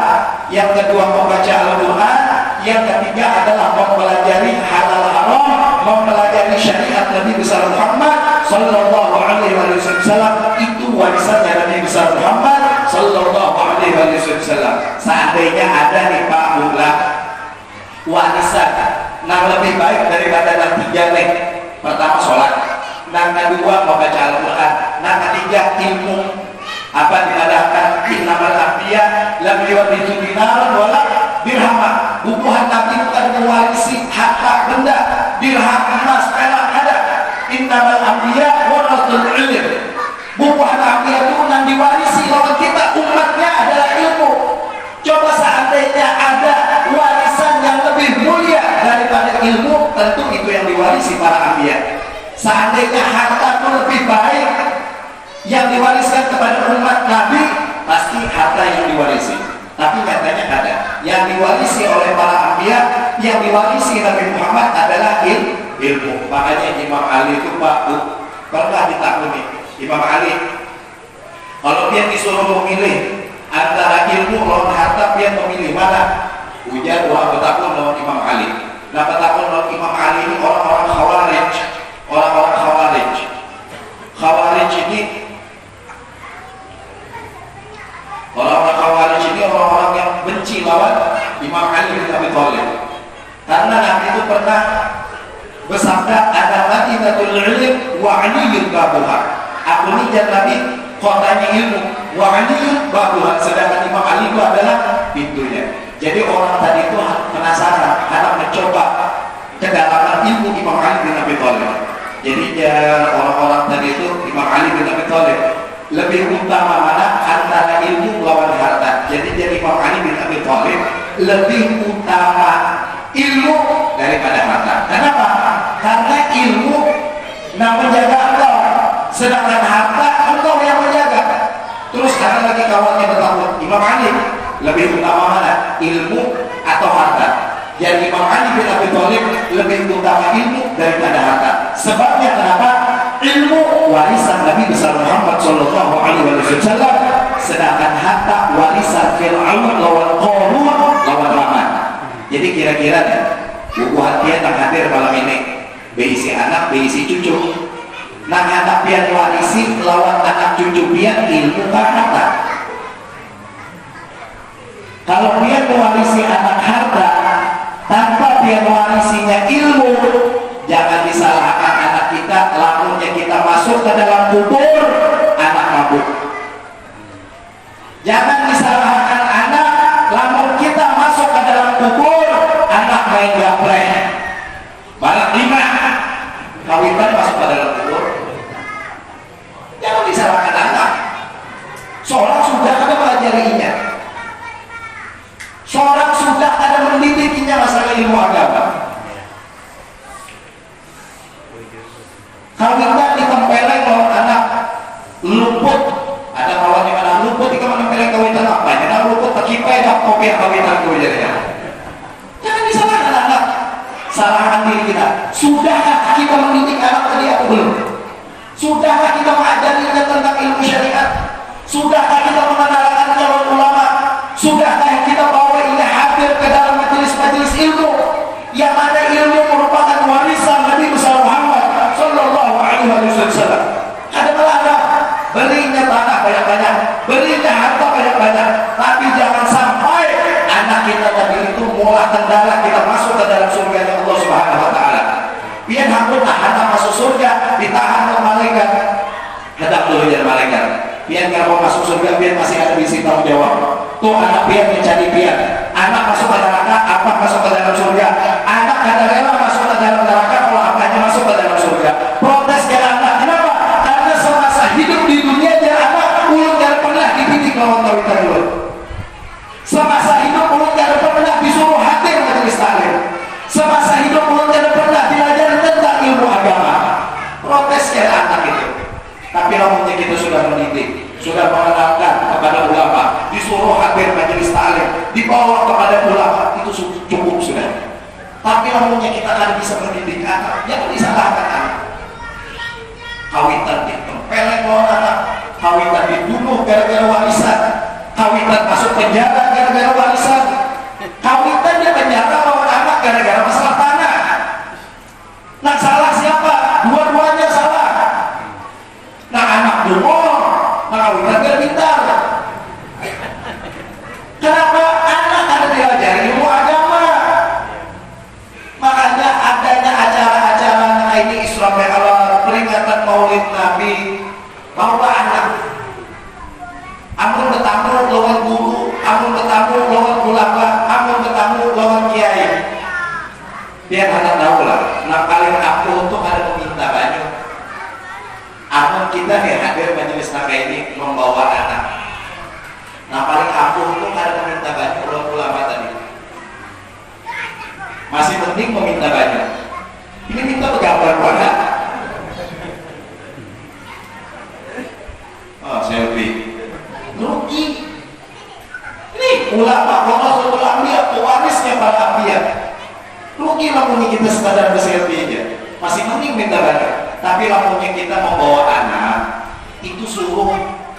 yang kedua membaca Al-Quran, yang ketiga adalah mempelajari halal haram, mempelajari syariat Nabi besar Muhammad sallallahu alaihi wasallam. Itu warisannya Nabi besar Muhammad sallallahu alaihi wasallam. Seandainya ada nih Pak Bula warisan yang lebih baik daripada yang tiga nih. Pertama sholat, yang kedua membaca Al-Quran, yang ketiga ilmu. Apa dikatakan innamal anbiya lam yuwarithu dinaran wala dirham. Bukuhan Nabi bukan mewarisi harta benda, dirham, emas, perak ada. Innamal anbiya warathul ilm. Bukuhan Nabi itu yang diwarisi oleh kita umatnya adalah ilmu. Coba seandainya ada warisan yang lebih mulia daripada ilmu, tentu itu yang diwarisi para anbiya. Seandainya harta itu lebih baik yang diwariskan kepada umat Nabi, pasti harta yang diwarisi. Tapi katanya ada yang diwarisi oleh para anbiya, yang diwarisi Nabi Muhammad adalah ilmu. Makanya Imam Ali itu pernah ditaklimi. Imam Ali kalau dia disuruh memilih antara ilmu lawan harta, dia memilih mana? Ujar orang bertakun lawan Imam Ali. Nah, bertakun lawan Imam Ali ini orang-orang Khawarij. Orang-orang Khawarij. Khawarij ini orang-orang Khawarij ini orang-orang yang benci lawan Imam Ali bin Abi Thalib. Karena Nabi itu pernah bersabda, ada Madinatul Ilm wa Aliyyun babuha. Aku ini dan Nabi kotanya ilmu, wa Aliyyun babuha, sedangkan Imam Ali itu adalah pintunya. Jadi orang tadi itu penasaran karena mencoba kedalaman ilmu Imam Ali bin Abi Thalib. Jadi orang-orang tadi itu Imam Ali bin Abi Thalib lebih utama mana antara ilmu lawan harta. Jadi Imam Ali bin Abi Thalib lebih utama ilmu daripada harta. Kenapa? Karena ilmu yang menjaga engkau, sedangkan harta engkau yang menjaga. Terus karena lagi kawannya bertakut, Imam Ali lebih utama mana? Ilmu atau harta? Jadi Imam Ali bin Abi Thalib lebih utama ilmu daripada harta. Sebabnya kenapa? Ilmu warisan Nabi besar Muhammad Sallallahu Alaihi Wasallam, sedangkan harta warisan Fir'aun lawan Qarun lawan Haman. Jadi kira-kira buku hatian yang hadir malam ini berisi anak, berisi cucu. Nah anak pian warisi lawan anak cucu pian ilmu harta. Kalau pian mewarisi anak harta tanpa pian warisinya ilmu, jangan disalahkan anak kita. Lamunnya kita masuk ke dalam kubur, anak mabuk. Jangan disalahkan anak, lamun kita masuk ke dalam kubur, anak main gaplek. Balak 5 kawitan masuk ke dalam kubur. Jangan disalahkan anak. Seorang sudah ada mengajarinya, seorang sudah ada mendidikinya masalah ilmu agama. Kawitan ditempeleng lawan anak luput. Ada kawan yang mana luput di kamar nempeleng kawitan apa? Jangan luput terkipai dah kopi kawitan kawitannya. Jangan disalahkan anak. Salahkan diri kita. Sudahkah kita mendidik anak tadi atau belum? Sudahkah kita mengajarinya tentang ilmu syariat? Sudahkah kita mengenalkan calon ulama? Sudahkah kita bawa ia hadir ke dalam majelis-majelis ilmu? Yang mana ilmu merupakan warisan Nabi besar Muhammad Sallallahu Alaihi Wasallam. Ada melarang berinya tanah banyak-banyak, berinya harta banyak-banyak, tapi jangan sampai anak kita tadi itu mulai kendala kita masuk ke dalam surga Allah Subhanahu Wa Taala. Biar hampirlah anak masuk surga ditahan oleh malaikat. Hendak dulu jadi malaikat. Biar nggak mau masuk surga, biar masih ada misi tanggung jawab. Tuh anak biar mencari biar. Anak masuk ke neraka, apa masuk ke dalam surga? Anak kada rela masuk ke dalam neraka, kalau apanya masuk ke dalam surga. Protes dia anak. Kenapa? Karena semasa hidup di dunia dia anak ulun tidak pernah dididik lawan kawitan dulu. Semasa hidup ulun tidak pernah disuruh hadir majelis taklim. Semasa hidup ulun tidak pernah belajar tentang ilmu agama. Protes dia anak itu. Tapi namunnya kita sudah mendidik, sudah mengenalkan kepada ulama, disuruh hadir majelis taklim, dibawa kepada ulama, itu cukup sudah. Tapi namunnya kita akan bisa mendidik anak, jangan disalahkan anak. Kawitan ditempeleng lawan anak, kawitan dibunuh gara-gara warisan, kawitan masuk penjara gara-gara warisan, kawitan di penjara lawan anak gara-gara masalah tanah. Nah salah siapa? Dua-duanya salah. Nah anak dulu, nah kawitan biar pintar. Kenapa anak ada diajari ilmu agama? Makanya adanya acara-acara ini Isra Mi'raj, peringatan Maulid Nabi, bahwa anak amun bertamu lawan guru, amun bertamu lawan ulama, amun bertamu lawan kiai. Biar anak tahu lah. Nah paling aku untuk ada meminta baju. Amun kita nih hadir majelis naga ini membawa anak. Nah paling aku untuk ada meminta baju lawan ulama tadi. Masih penting meminta baju. Ini minta bergambar pada. Oh selfie. Rugi. Ini ulama, Rasul Ambiyah, pewarisnya para Ambiyah. Rugi lamunnya kita sekadar berselfie aja. Masih penting minta baju. Tapi lamunnya kita membawa anak, itu suruh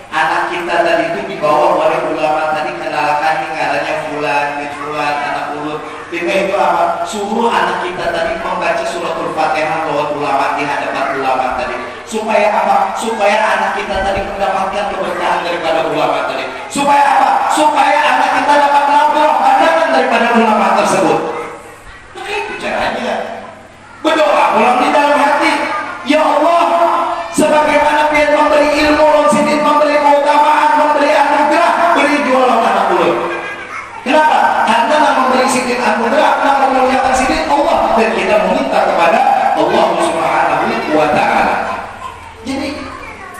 anak kita tadi itu dibawa oleh ulama tadi, kenalkan ngarannya fulan, fulan, anak ulun. Dengan itu apa? Suruh anak kita tadi membaca suratul Fatihah lawan ulama di hadapan ulama tadi. Supaya apa? Supaya anak kita tadi mendapatkan keberkahan daripada ulama tadi. Supaya apa? Supaya anak kita dapat melakukan pandangan daripada ulama tersebut. Nah itu caranya. Berdoa ulang di dalam hati. Ya Allah, sebagaimana Dia memberi ilmu, sidin memberi keutamaan, memberi anugerah, beri jualan anak ulun. Kenapa? Karena memberi sidin anugerah, memuliakan sidin Allah, dan kita meminta kepada Allah Subhanahu wa Ta'ala. Jadi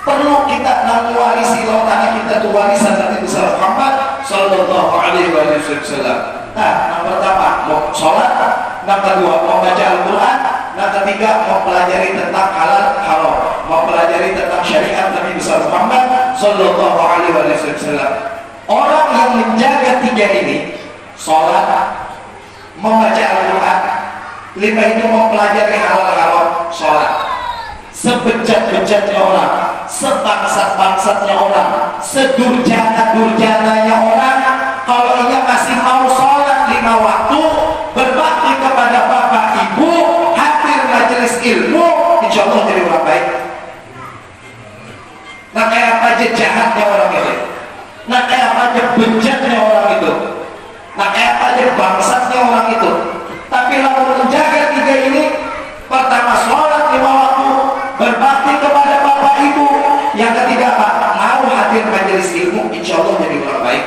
perlu kita mewarisi lawan anak kita itu warisan Nabi besar Muhammad Sallallahu Alaihi Wasallam. Nah, yang pertama mau sholat, yang kedua mau baca Al-Quran, yang ketiga mau pelajari tentang halal haram, mau pelajari tentang syariat Nabi besar Muhammad Sallallahu Alaihi Wasallam. Orang yang menjaga tiga ini, sholat, membaca Al-Quran, lima itu mempelajari halal haram, sholat. sebejat-bejatnya orang, sebangsat-bangsatnya orang, sedurjana-durjananya orang, kalau ia masih mau sholat 5 waktu, berbakti kepada bapak ibu, hadir majelis ilmu, insya Allah jadi orang baik. Nah kayak apa aja jahatnya orang itu, nah kayak apa aja bejatnya orang itu, nah kayak apa aja bangsatnya orang itu, tapi lalu menjaga 3 ini, pertama sholat 5 waktu, berbakti kepada bapak ibu, yang ketiga apa? Mau hadir majelis ilmu, insya Allah jadi orang baik.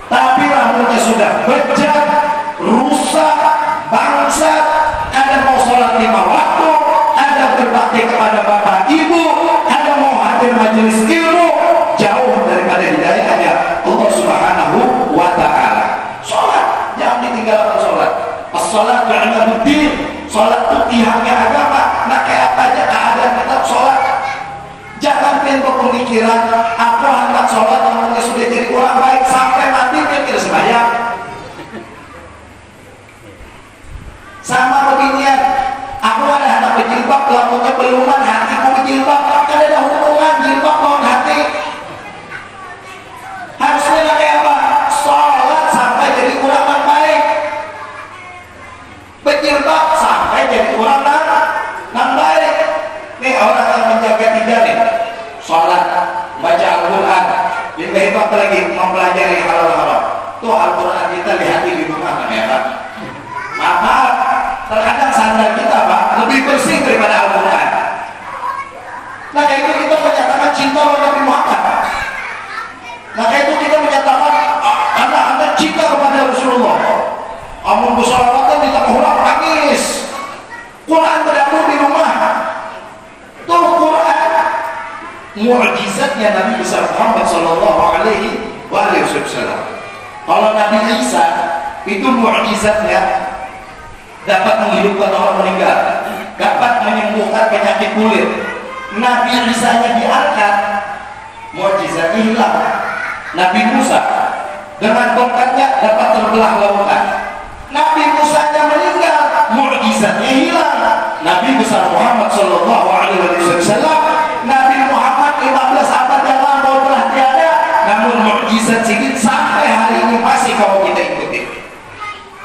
Tapi rambutnya sudah bejat, rusak, bangsat, ada mau sholat 5 waktu, ada berbakti kepada bapak ibu, ada mau hadir majelis ilmu, jauh daripada hidayahnya Allah Subhanahu wa ta'ala. Sholat, jangan ditinggalkan sholat. As-sholat imaduddin, sholat itu tiangnya agama. Nah kayak apa aja keadaan kita sholat, jangan timbul pemikiran aku hendak sholat namanya sudah jadi orang baik sampai mati dia tidak sembahyang. Sama beginian, aku ada anak berjilbab, lakunya beluman, hatiku berjilbab, kan ada hubungan jilbab lawan hati. Harusnya kayak apa? Sholat sampai jadi orang baik, berjilbab sampai jadi orang yang baik. Nih orang yang menjaga 3 nih, sholat, baca Al-Quran, lebih hebat lagi mempelajari halal haram. Tuh Al-Quran kita lihat di rumah kan ya Pak. Maaf, terkadang sandal kita Pak lebih bersih daripada Al-Quran. Nah kayak itu kita menyatakan cinta kepada Nabi Muhammad. Nah kayak itu kita menyatakan anda cinta kepada Rasulullah. Amun bersalawatan di tengah orang nangis, Quran berada di rumah. Tuh Quran mu'jizatnya Nabi besar Muhammad sallallahu alaihi wasallam. Kalau Nabi Isa itu mu'jizatnya dapat menghidupkan orang meninggal, dapat menyembuhkan penyakit kulit. Nabi Isa-nya diangkat, mu'jizatnya hilang. Nabi Musa dengan tongkatnya dapat terbelah lautan. Nabi Musa-nya meninggal, mu'jizatnya hilang. Nabi besar Muhammad sallallahu alaihi wasallam, Nabi Muhammad 15 abad yang lampau telah tiada, namun mukjizat sedikit sampai hari ini masih kalau kita ikuti.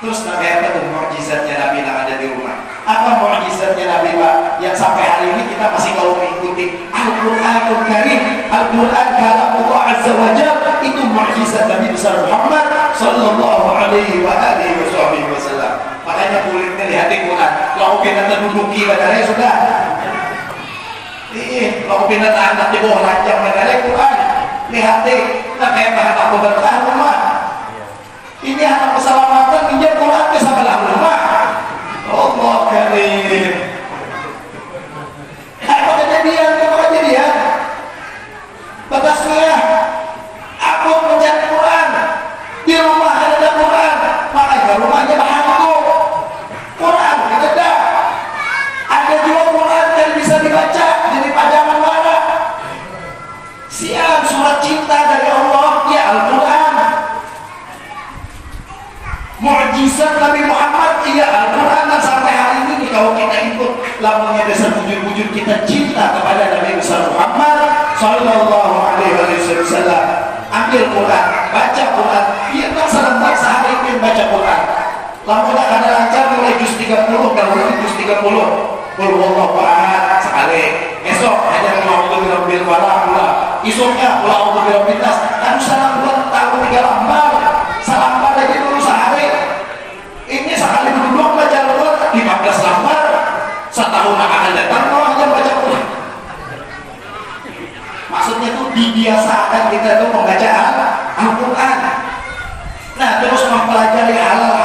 Terus Nabi apa tuh mukjizatnya Nabi yang ada di rumah? Apa mukjizatnya Nabi Pak yang sampai hari ini kita masih kalau mengikuti? Al-Qur'anul Karim, Al-Qur'an kalamullah azza wa jalla, itu mukjizat Nabi besar Muhammad sallallahu alaihi wasallam. Makanya kulitnya lihat di Quran, kalau kita terduduki badannya sudah. Kalau kita anak di bawah ranjang badannya Quran, lihat deh, nah kayak bahan aku bertahan rumah. Ini anak keselamatan, pinjam Quran ke sebelah rumah. Allah karim. Apa kejadian? Batasnya, aku mencari Quran, di rumah ada Quran, makanya rumahnya bahanku. Quran kita ada juga Quran yang bisa dibaca jadi pajangan mana. Siang surat cinta dari Allah, ya Al-Quran. Mu'jizat Nabi Muhammad, ya Al-Quran. Dan sampai hari ini kalau kita ikut lamunya dasar bujur-bujur kita cinta kepada Nabi besar Muhammad sallallahu alaihi wasallam. Ambil Quran, baca Quran, kita serentak sehari ini baca Quran. Lamunya ada lancar mulai juz 30, kalau juz 30 Qul huwallahu ahad sekali. Esok hanya ma'udhu birabbil falaq pula. Esoknya qul a'udzu birabbin nas. Kan salam buat tahu 3 lembar. Salam pada dulu sehari. Ini sekali duduk baca Quran 15 lembar. Setahun akan datang kalau hanya baca Quran. Maksudnya itu dibiasakan kita itu membaca Al-Quran. Nah terus mempelajari halal,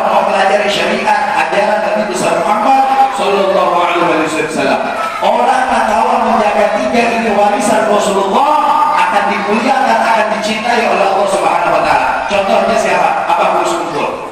mempelajari syariat, ajaran Nabi besar Muhammad sallallahu alaihi wasallam. Orang tak tahu menjaga 3 ini warisan Rasulullah akan dimuliakan, akan dicintai oleh Allah Subhanahu wa taala. Contohnya siapa? Apa Gus Kumpul.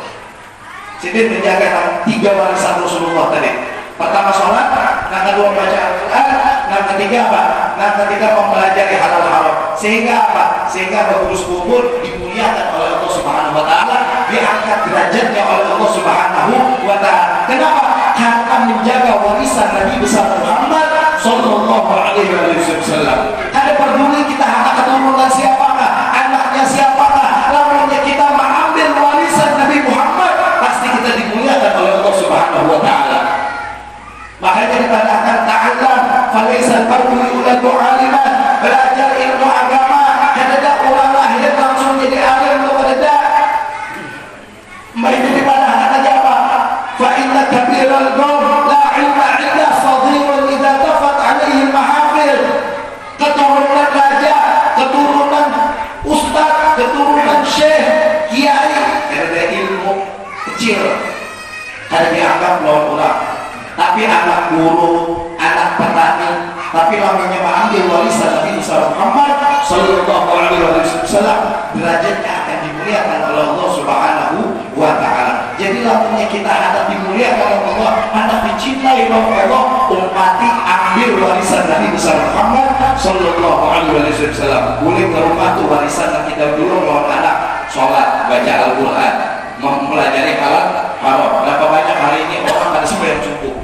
Jadi menjaga 3 warisan Rasulullah tadi. Pertama sholat, yang kedua baca Al-Quran, yang ketiga apa? Yang ketiga mempelajari halal haram. Sehingga apa? Sehingga Gus Kumpul dimuliakan oleh Allah Subhanahu wa taala diangkat derajatnya oleh Allah Subhanahu wa Ta'ala. Kenapa? Karena menjaga warisan Nabi besar Muhammad sallallahu alaihi wasallam. Ada peduli kita anak keturunan siapakah, anaknya siapakah, lawannya kita mengambil warisan Nabi Muhammad, pasti kita dimuliakan oleh Allah Subhanahu wa Ta'ala. Makanya dikatakan ta'allam falaysa al-fardu yuladu 'aliman, belajar ilmu agama kada orang lahir langsung jadi alim atau kada. Baik di mana ada apa? Fa inna kabiral qaum la ilma illa fadhilun idza tafat 'alaihi al-mahafil. Keturunan raja, keturunan ustaz, keturunan syekh, kiai, ada ilmu kecil kada dianggap lawan orang. Tapi anak guru, anak petani, tapi lamanya mengambil warisan Nabi Muhammad sallallahu alaihi wasallam, derajatnya akan dimuliakan oleh Allah Subhanahu wa Ta'ala. Jadi lamanya kita anak dimuliakan oleh Allah, anak dicintai oleh Allah, ummati ambil warisan Nabi Muhammad sallallahu alaihi wasallam. Boleh ke rumah tuh warisan kita dulu lawan anak sholat, baca Al-Quran, mempelajari halal haram. Berapa banyak hari ini orang pada sembahyang subuh.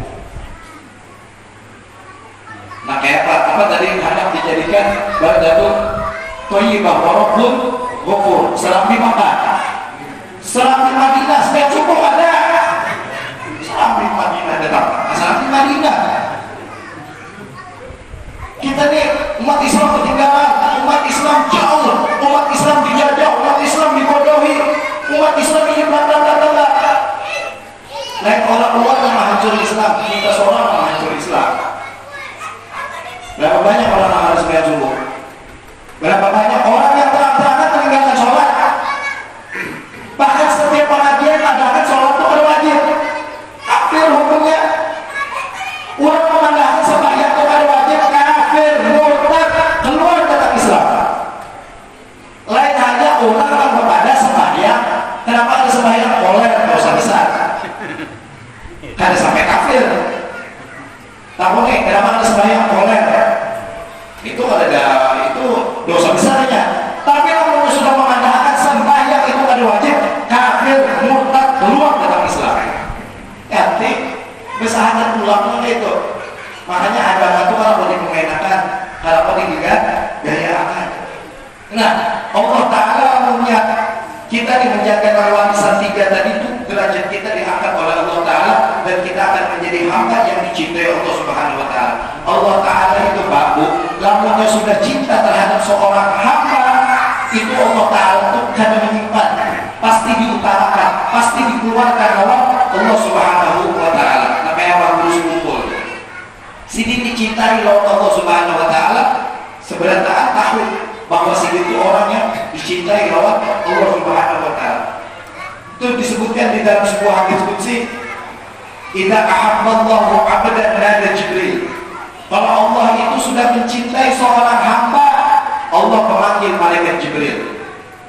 Nah kayak apa tadi anak dijadikan baldatu thayyibah wa rabbun ghafur. Salam di Makkah, salam di Madinah, setiap subuh ada. Salam di Madinah datang, salam di Madinah. Kita nih umat Islam ketinggalan, umat Islam jauh, umat Islam dijajah, umat Islam dibodohi, umat Islam ini belakang. Lain orang-orang yang menghancur Islam, kita seorang menghancur Islam. Berapa banyak orang yang harus bayar subuh? Berapa banyak orang yang terang-terangan meninggalkan sholat? Bahkan setiap pengajian adakan sholat itu ada wajib. Kafir hukumnya. Orang memandangkan sembahyang itu ada wajib, kafir, murtad, keluar dari Islam. Lain hanya orang yang kepada sembahyang. Kenapa ada sembahyang oleh dosa besar? Karena sampai kafir. Tapi nih, kenapa ada sembahyang oleh? Itu ada itu dosa besarnya. Tapi kalau sudah mengandalkan sembahyang itu ada wajib, kafir, murtad, keluar dari Islam. Nanti besaran ulama itu. Makanya agama itu kalau boleh mengenakan, kalau boleh digayakan. Nah, Allah Ta'ala umumnya kita menjaga warisan tiga tadi itu, derajat kita diangkat oleh Allah Ta'ala, dan kita akan menjadi hamba yang dicintai Allah Subhanahu wa Ta'ala. Allah Ta'ala itu babu, lamunnya sudah cinta terhadap seorang hamba, itu Allah Ta'ala itu karena menyimpan, pasti diutarakan, pasti dikeluarkan oleh Allah Subhanahu wa Ta'ala. Namanya bagus kumpul. Sini dicintai oleh Allah Subhanahu wa Ta'ala, seberantakan tahu bahwa sini itu orangnya dicintai oleh Allah Subhanahu wa Ta'ala. Itu disebutkan di dalam sebuah hadis qudsi, idza ahabballahu 'abdan nada Jibril. Kalau Allah itu sudah mencintai seorang hamba, Allah memanggil malaikat Jibril.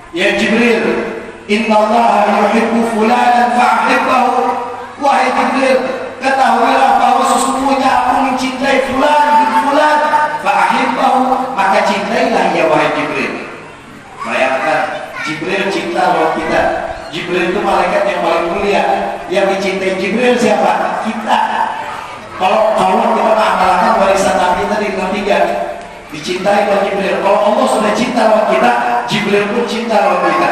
Ya Jibril, innallaha yuhibbu fulanan fa'ahibbahu. Wahai Jibril, ketahuilah bahwa sesungguhnya aku mencintai fulan bin fulan, fa'ahibbahu, maka cintailah ya wahai Jibril. Bayangkan, Jibril cinta sama kita. Jibril itu malaikat yang paling mulia. Yang dicintai Jibril siapa? Kita. Kalau kita mengamalkan warisan Nabi tadi ketiga, dicintai oleh Jibril. Kalau Allah sudah cinta sama kita, Jibril pun cinta sama kita.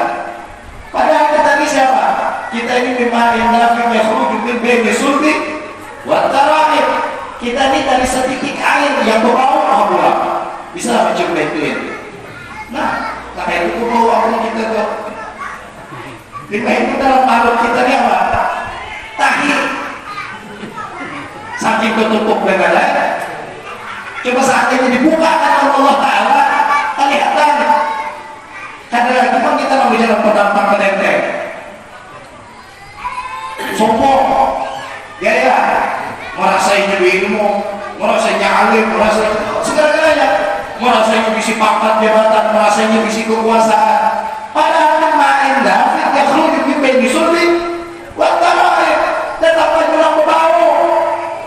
Padahal kita ini siapa? Kita ini memang yang nafi yakhruju min baini sulbi wa tara'ib. Kita ini dari setitik air yang berbau Allah. Bisa mencium itu. Nah, itu bau Allah kita tuh. Lima itu dalam makhluk kita ini apa? Tahir. Saking ketutup dengan coba saat ini dibukakan oleh Allah Ta'ala, kelihatan. Karena lagi pun kita membicara pendampang penenteng, sombong, gaya, merasainya ilmu, merasainya alim, merasainya segala-galanya, merasainya bisi pangkat jabatan, merasainya bisi kekuasaan. Padahal main David yang keluar di baini sulbi wataraib, tetap pulang berbau.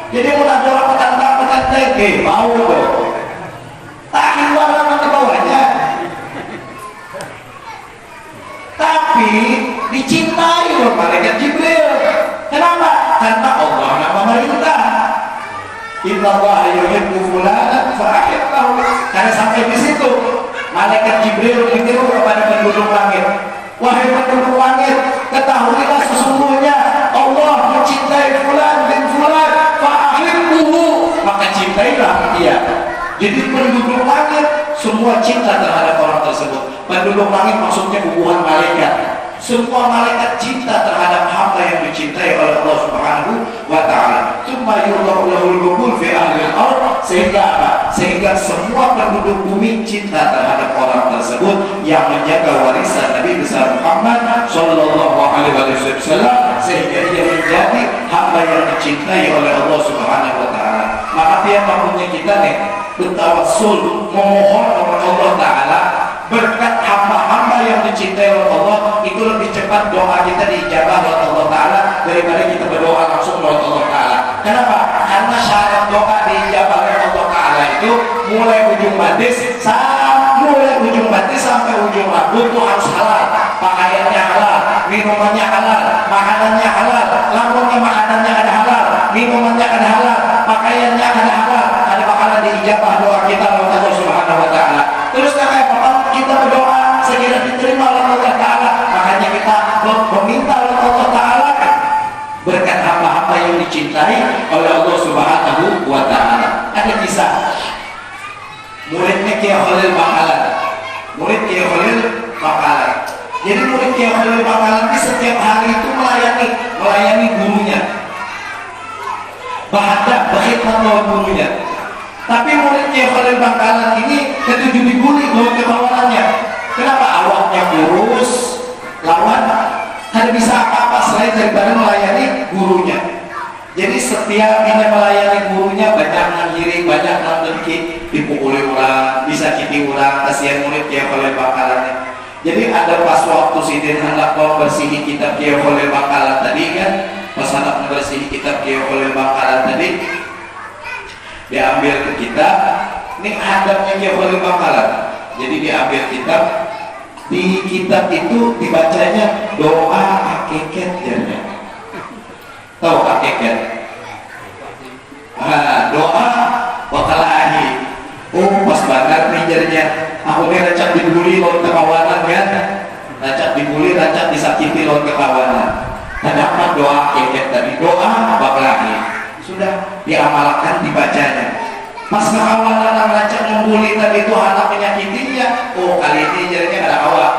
Jadi mudah orang petantang bau tuh, tak keluar ke bawahnya. Tapi dicintai Malaikat Jibril menyeru kepada penduduk langit, wahai penduduk langit, ketahuilah sesungguhnya Allah mencintai fulan bin fulan, fa'ahibbuhu, maka cintailah dia. Jadi penduduk langit semua cinta terhadap orang tersebut. Penduduk langit maksudnya hubungan malaikat. Semua malaikat cinta terhadap hamba yang dicintai oleh Allah Subhanahu wa taala. Tsumma yudha'u lahul qubul fi ahli al-ard, sehingga apa? Sehingga semua penduduk bumi cinta terhadap orang tersebut yang menjaga warisan Nabi besar Muhammad sallallahu alaihi wasallam, sehingga dia menjadi hamba yang dicintai oleh Allah Subhanahu wa taala. Maka tiap tahunnya kita nih bertawassul memohon kepada Allah taala berkat hamba-hamba yang dicintai oleh Allah, itu lebih cepat doa kita diijabah oleh Allah taala daripada kita berdoa langsung oleh Allah taala. Kenapa? Karena syarat doa diijabah oleh Allah taala itu mulai ujung batis sampai ujung rambut itu harus halal. Pakaiannya halal, minumannya halal, makanannya halal, langsungnya makanannya ada halal, minumannya ada halal, pakaiannya ada halal, ada bakalan diijabah doa kita oleh Allah Subhanahu wa taala. Terus kayak apa? Kita berdoa segera diterima oleh Allah taala. Makanya kita meminta oleh Allah taala berkat hamba-hamba yang dicintai oleh Allah Subhanahu wa taala. Ada kisah muridnya Kiai Khalil Bangkalan. Murid Kiai Khalil Bangkalan. Jadi murid Kiai Khalil Bangkalan ini setiap hari itu melayani gurunya. Bahkan berkhidmat oleh gurunya. Tapi murid Kiai Khalil Bangkalan ini ketujuh dibully oleh kekawanannya. Kenapa? Awaknya kurus, lawan, tidak bisa apa-apa selain daripada melayani gurunya. Jadi setiap dia melayani gurunya banyak menghiri, banyak mendengki, dipukuli orang, disakiti orang, kasihan murid Kiai Khalil Bangkalannya. Jadi ada pas waktu Sidin hendak membersihi kitab Kiai Khalil Bangkalan tadi kan, pas hendak membersihi kitab Kiai Khalil Bangkalan tadi, diambil ke kitab, ini hadapnya Kiai Khalil Bangkalan. Jadi diambil kitab, di kitab itu dibacanya doa hakikat jadinya. Tahu hakikat? Doa wakalahi. Oh pas banget nih jadinya. Aku ini racak dibully lawan kekawanan kan? Racak dibully, racak disakiti lawan kekawanan. Terdapat doa hakikat tadi, doa wakalahi. Sudah diamalkan dibacanya. Pas kekawanan yang racak membuli tadi itu anak menyakitinya. Oh kali ini jadinya ada awak.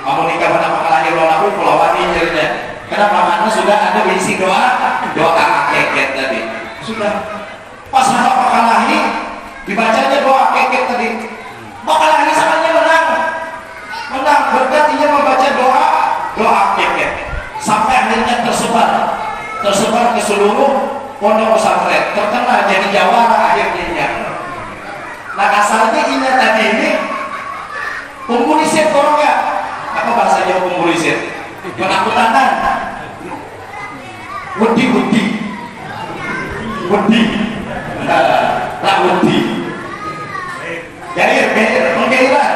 Kamu nikah mana wakalahi lawan aku pelawani jadinya. Kenapa? Karena sudah ada berisi doa hakikat tadi. Sudah pas anak wakalahi dibacanya doa hakikat tadi. Wakalahi sangatnya menang berkat ia membaca doa hakikat sampai akhirnya tersebar ke seluruh pondok pesantren, terkenal jadi jawara akhirnya. Nah asalnya ini tadi ini pembulisit orangnya, apa bahasanya pembulisit? Penakutanan, wedi, tak wedi. Gair, menggairah.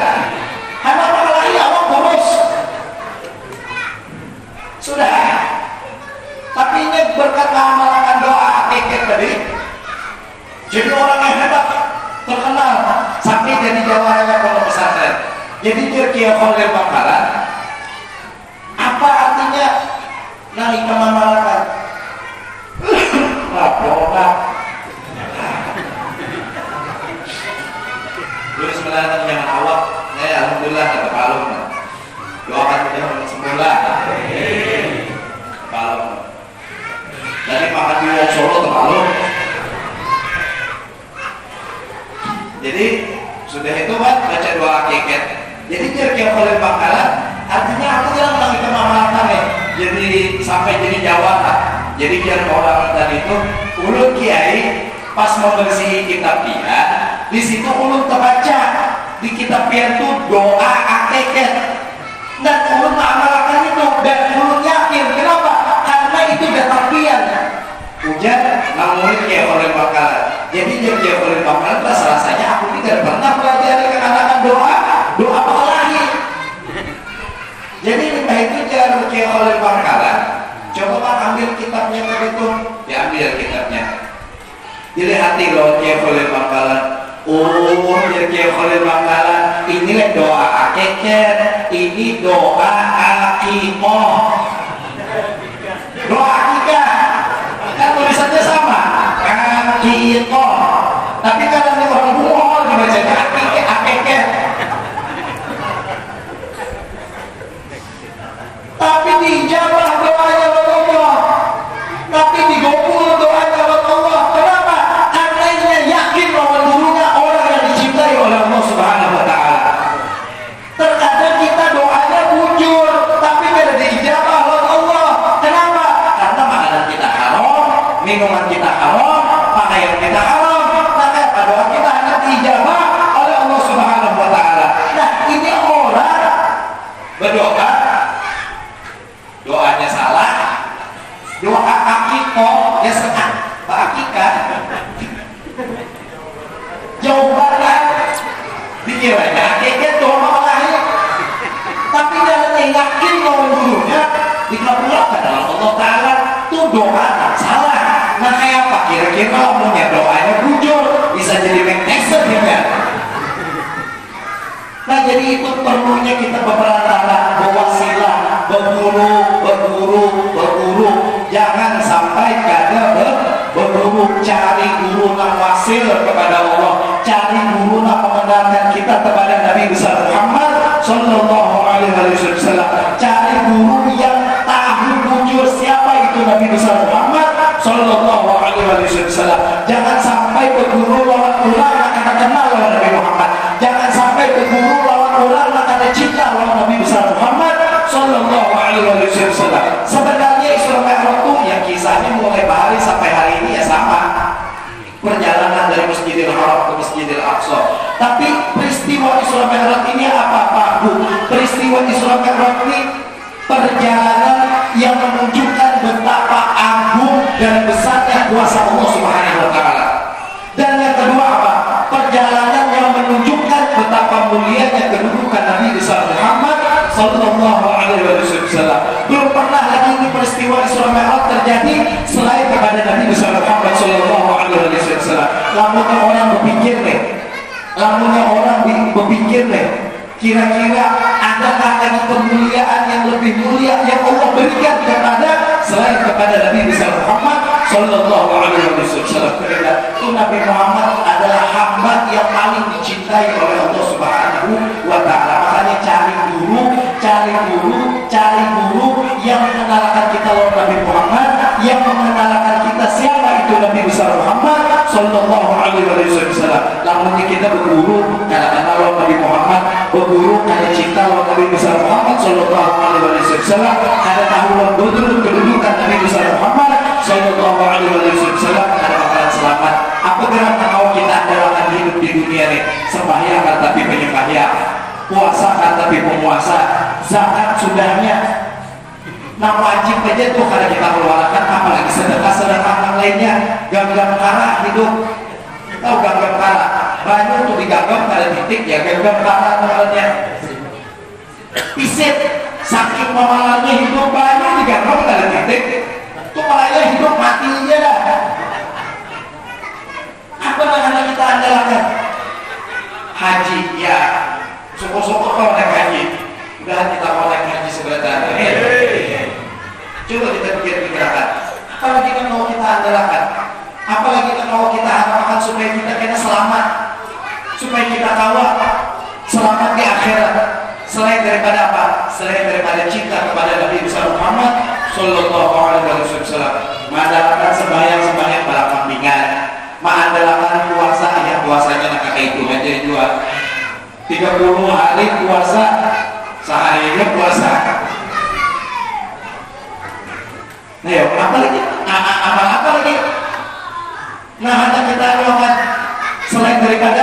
Anak lagi awak kurus. Sudah. Tapi ini berkat amalan doa hakikat tadi. Jadi orang yang hebat, terkenal, sampai jadi jawarannya pondok pesantren. Jadi dia Kiai Khalil Bangkalan. Apa artinya naik kemamalakan? Laporan. Dulu sebenarnya jangan awak. Alhamdulillah kata Pak Alum. Doakan kita semula. Pak Alum. Dari makan di Wong Solo ke Pak Alum. Jadi sudah itu kan baca doa hakikat. Jadi dia Kiai Khalil Bangkalan. Artinya aku bilang lagi kemamalakan ya. Jadi sampai jadi jawara. Jadi biar orang tadi itu ulun kiai pas membersihi kitab dia, di situ ulun terbaca di kitab dia itu doa hakikat. Dan ulun mengamalkan itu dan ulun yakin. Kenapa? Karena itu data pian. Hujan namun Kiai Khalil Bangkalan. Jadi dia Kiai Khalil Bangkalan rasanya aku tidak pernah belajar dengan doa pakalahi. Jadi entah itu cara Kiai Khalil Bangkalan. Coba Pak ambil kitabnya tadi itu, diambil kitabnya. Jadi hati loh Kiai Khalil Bangkalan. Oh, dia Kiai Khalil Bangkalan inilah doa akikah, ini doa akikoh, doa akikah kan tulisannya sama, akikoh, tapi kalau ini orang buhol dibacanya akikah, tapi dijawab doanya oleh Allah, tapi digobul doanya oleh Allah. Kenapa? Karena dia yakin bahwa dulunya orang yang dicintai oleh Allah Subhanahu wa Ta'ala. Terkadang kita doanya bujur, tapi tidak diijabah oleh Allah. Kenapa? Karena makanan kita haram, minuman kita haram, pakaian kita haram, maka doa kita hanya diijabah oleh Allah Subhanahu wa Ta'ala. Nah, ini orang berdoa, doanya salah, doa akikoh ya setengah akikah jawabannya dikiranya akikah doa lahir, tapi dalam yakin bahwa dulunya dikabulkan dalam Allah Ta'ala itu doa tak salah. Nah kayak apa kira-kira punya doanya bujur bisa jadi mengekser ya. Nah jadi itu perlunya kita berperantara, berwasilah, berguru, jangan sampai kada berguru, cari guru yang wasil kepada Allah, cari guru yang mengenalkan kita kepada Nabi besar Muhammad Sallallahu Alaihi Wasallam, cari guru yang tahu bujur siapa itu Nabi besar Muhammad Sallallahu Alaihi Wasallam. Jangan sampai berguru lawan orang yang kada kenal lawan Nabi Muhammad, jangan sampai berguru lawan orang yang kada cinta lawan Nabi besar Muhammad Sallallahu Alaihi Wasallam. Sebenarnya Isra Mi'raj itu yang kisahnya mulai hari sampai hari ini ya sama, perjalanan dari Masjidil Haram ke Masjidil Aqsa. Tapi peristiwa Isra Mi'raj ini apa-apa Bu? Peristiwa Isra Mi'raj ini perjalanan yang menunjukkan betapa agung dan besarnya kuasa Allah Subhanahu wa Ta'ala. Dan yang kedua apa? Perjalanan yang menunjukkan betapa mulianya kedudukan Nabi besar Muhammad Sallallahu Alaihi Wasallam. Belum pernah lagi ini peristiwa Isra Mi'raj terjadi selain kepada Nabi besar Muhammad Sallallahu Alaihi Wasallam. Lamunnya orang berpikir nih, kira-kira adakah lagi kemuliaan yang lebih mulia yang Allah berikan kepada selain kepada Nabi besar Muhammad Sallallahu Alaihi Wasallam? Itu Nabi Muhammad adalah hamba yang paling dicintai oleh Allah Subhanahu wa Ta'ala. Makanya cari guru yang mengenalkan kita lawan Nabi Muhammad, yang mengenalkan kita siapa itu Nabi besar Muhammad Sallallahu Alaihi Wasallam. Lamun kita berguru karena lawan Nabi Muhammad, berguru karena cinta lawan Nabi besar Muhammad Sallallahu Alaihi Wasallam, karena tahu betul kedudukan Nabi besar Muhammad Sallallahu Alaihi Wasallam, karena bakalan selamat. Apa gerak mau kita adalah hidup di dunia ini? Sembahyang tapi penyembahyang, puasa tapi pemuasa, zakat sudahnya. Nah wajib aja tuh karena kita keluarkan, apalagi sedekah yang lainnya. Gam-gam kara hidup, tahu gam-gam kara banyak tuh diganggam pada titik ya, gam-gam kara namanya pisit, sakit mamalanya hidup banyak diganggam pada titik tuh malah hidup mati aja dah. Apa yang kita andalkan? Haji ya, syukur-syukur kalau naik haji, udah kita mau naik haji sebentar. Coba kita pikir-pikirkan, apalagi kan mau kita andalkan, apalagi kan mau kita harapkan supaya kita kena selamat, supaya kita tahu selamat di akhirat. Selain daripada apa? Selain daripada cinta kepada Nabi besar Muhammad Sallallahu Alaihi Wasallam, mengandalkan sembahyang balap kambingan, mengandalkan puasa ya puasanya nak kakek itu aja jual 30 hari puasa, seharinya puasa. Nah ya, apa lagi? Apa lagi? Nah hanya kita lakukan selain daripada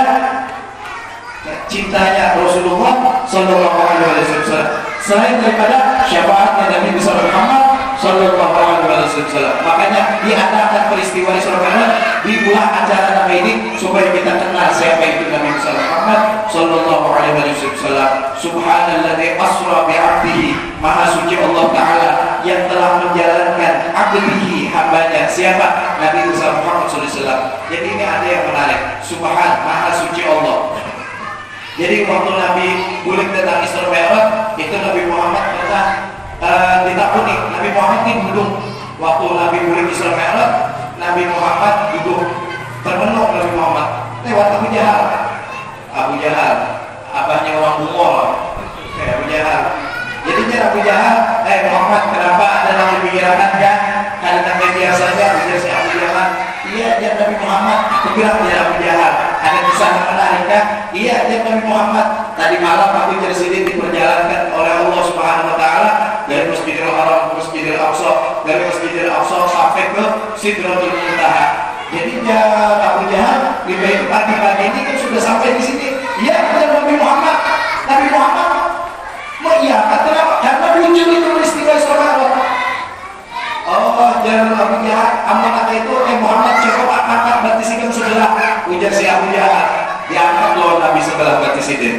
cintanya Rasulullah Sallallahu Alaihi Wasallam, selain daripada syafaatnya Nabi besar Muhammad Sallallahu Alaihi Wasallam. Makanya diadakan peristiwa Isra Mi'raj di bulan acara nama ini supaya kita kenal siapa itu Nabi besar Muhammad Sallallahu Alaihi Wasallam. Subhanalladzi asra bi'abdihi, maha suci Allah Ta'ala yang telah menjalankan abdihi, hambanya siapa? Nabi besar Muhammad Sallallahu Alaihi Wasallam. Jadi ini ada yang menarik. Subhan, maha suci Allah. Jadi waktu Nabi bulik tentang Isra Mi'raj itu Nabi Muhammad pernah ditakuni. Nabi Muhammad ini duduk waktu Nabi bulik Isra Mi'raj, Nabi Muhammad duduk termenung. Nabi Muhammad lewat Abu Jahal. Abu Jahal abahnya orang Bungol, Abu Jahal. Jadi dia Abu Jahal, Muhammad, kenapa ada yang dipikirkan ya? Karena biasa saja ujar si Abu Jahal. Iya, dia Nabi Muhammad. Aku bilang dia Abu Jahal. Ada kisah yang menarik kan? Iya, dia Nabi Muhammad. Tadi malam aku jadi sini diperjalankan oleh Allah Subhanahu Wa Taala dari Masjidil Haram ke Masjidil Aqsa, dari Masjidil Aqsa sampai ke Sidratul Muntaha. Jadi dia Abu Jahal di pagi-pagi ini kan sudah sampai di sini. Iya, benar Nabi Muhammad. Nabi Muhammad mengiyakan. Kenapa? Karena muncul itu peristiwa Isra Mi'raj. Oh, jangan Abu Jahal. Amanah itu Muhammad coba angkat batisikan sebelah. Ujar si Abu Jahal. Diangkat loh Nabi sebelah batisiden.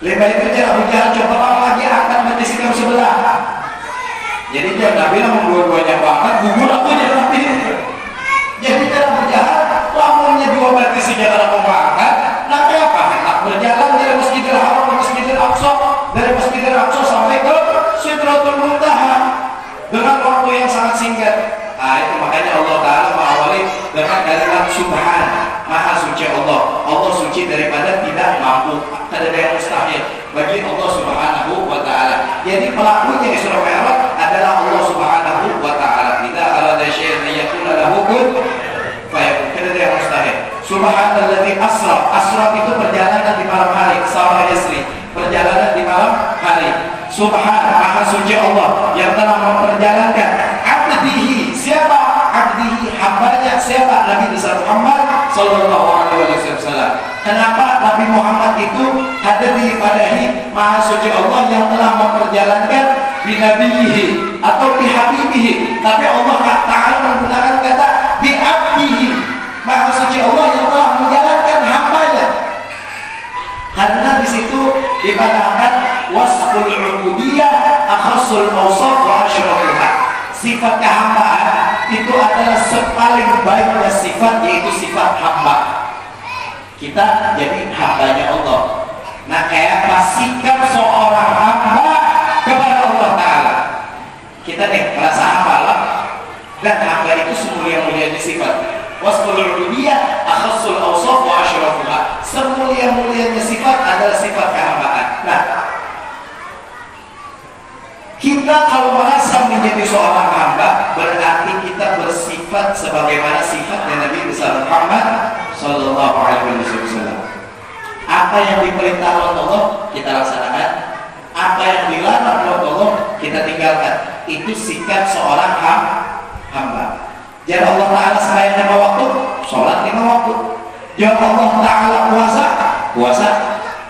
Lebih itu aja Abu Jahal coba lagi angkat batisikan sebelah. Jadi dia Nabi namun dua-duanya angkat gugur aku jadi Nabi. Jadi cara Abu Jahal lamunnya dua batisinya dalam angkat. Nah kenapa? Nak berjalan dari Masjidil Haram ke Masjidil Aqsa, dari Masjidil Aqsa sampai ke Sidratul Muntaha dengan waktu yang sangat singkat. Nah itu makanya Allah Ta'ala mengawali dengan kalimat Subhan, Maha Suci Allah. Allah suci daripada tidak mampu, tidak ada yang mustahil bagi Allah Subhanahu Wa Ta'ala. Jadi pelakunya Isra Mi'raj adalah Allah Subhanahu Wa Ta'ala. Idza arada syai'an yakuna lahu kun fayakun. Tidak ada yang mustahil. Subhanalladzi asra itu perjalanan di malam hari, sama Yasri, perjalanan di malam hari. Subhan, Maha Suci Allah yang telah memperjalankan abdihi. Siapa abdihi? Hambanya siapa? Nabi besar Muhammad sallallahu alaihi wasallam. Kenapa Nabi Muhammad itu hadir diibadahi Maha Suci Allah yang telah memperjalankan binabihi atau bihabibihi, tapi Allah Ta'ala menggunakan kata biabdihi. Maha Suci Allah yang telah menjalankan hambanya. Karena di situ dikatakan wasful ubudiyah akhassul awsaf wa asyrafuha. Sifat kehambaan itu adalah sepaling baiknya sifat, yaitu sifat hamba. Kita jadi hambanya Allah. Nah, kayak sikap seorang hamba kepada Allah Ta'ala. Kita merasa hamba lah, dan hamba itu semulia-mulianya sifat. Wasful ubudiyah akhassul awsaf wa asyrafuha. Semulia-mulianya sifat adalah sifat kehambaan. Nah, kita kalau merasa menjadi seorang hamba, berarti kita bersifat sebagaimana sifatnya Nabi besar Muhammad sallallahu alaihi wasallam. Apa yang diperintah oleh Allah kita laksanakan, apa yang dilarang oleh Allah kita tinggalkan. Itu sikap seorang hamba. Jangan Allah Ta'ala sembahyang 5 waktu, sholat 5 waktu. Jangan Allah Ta'ala puasa.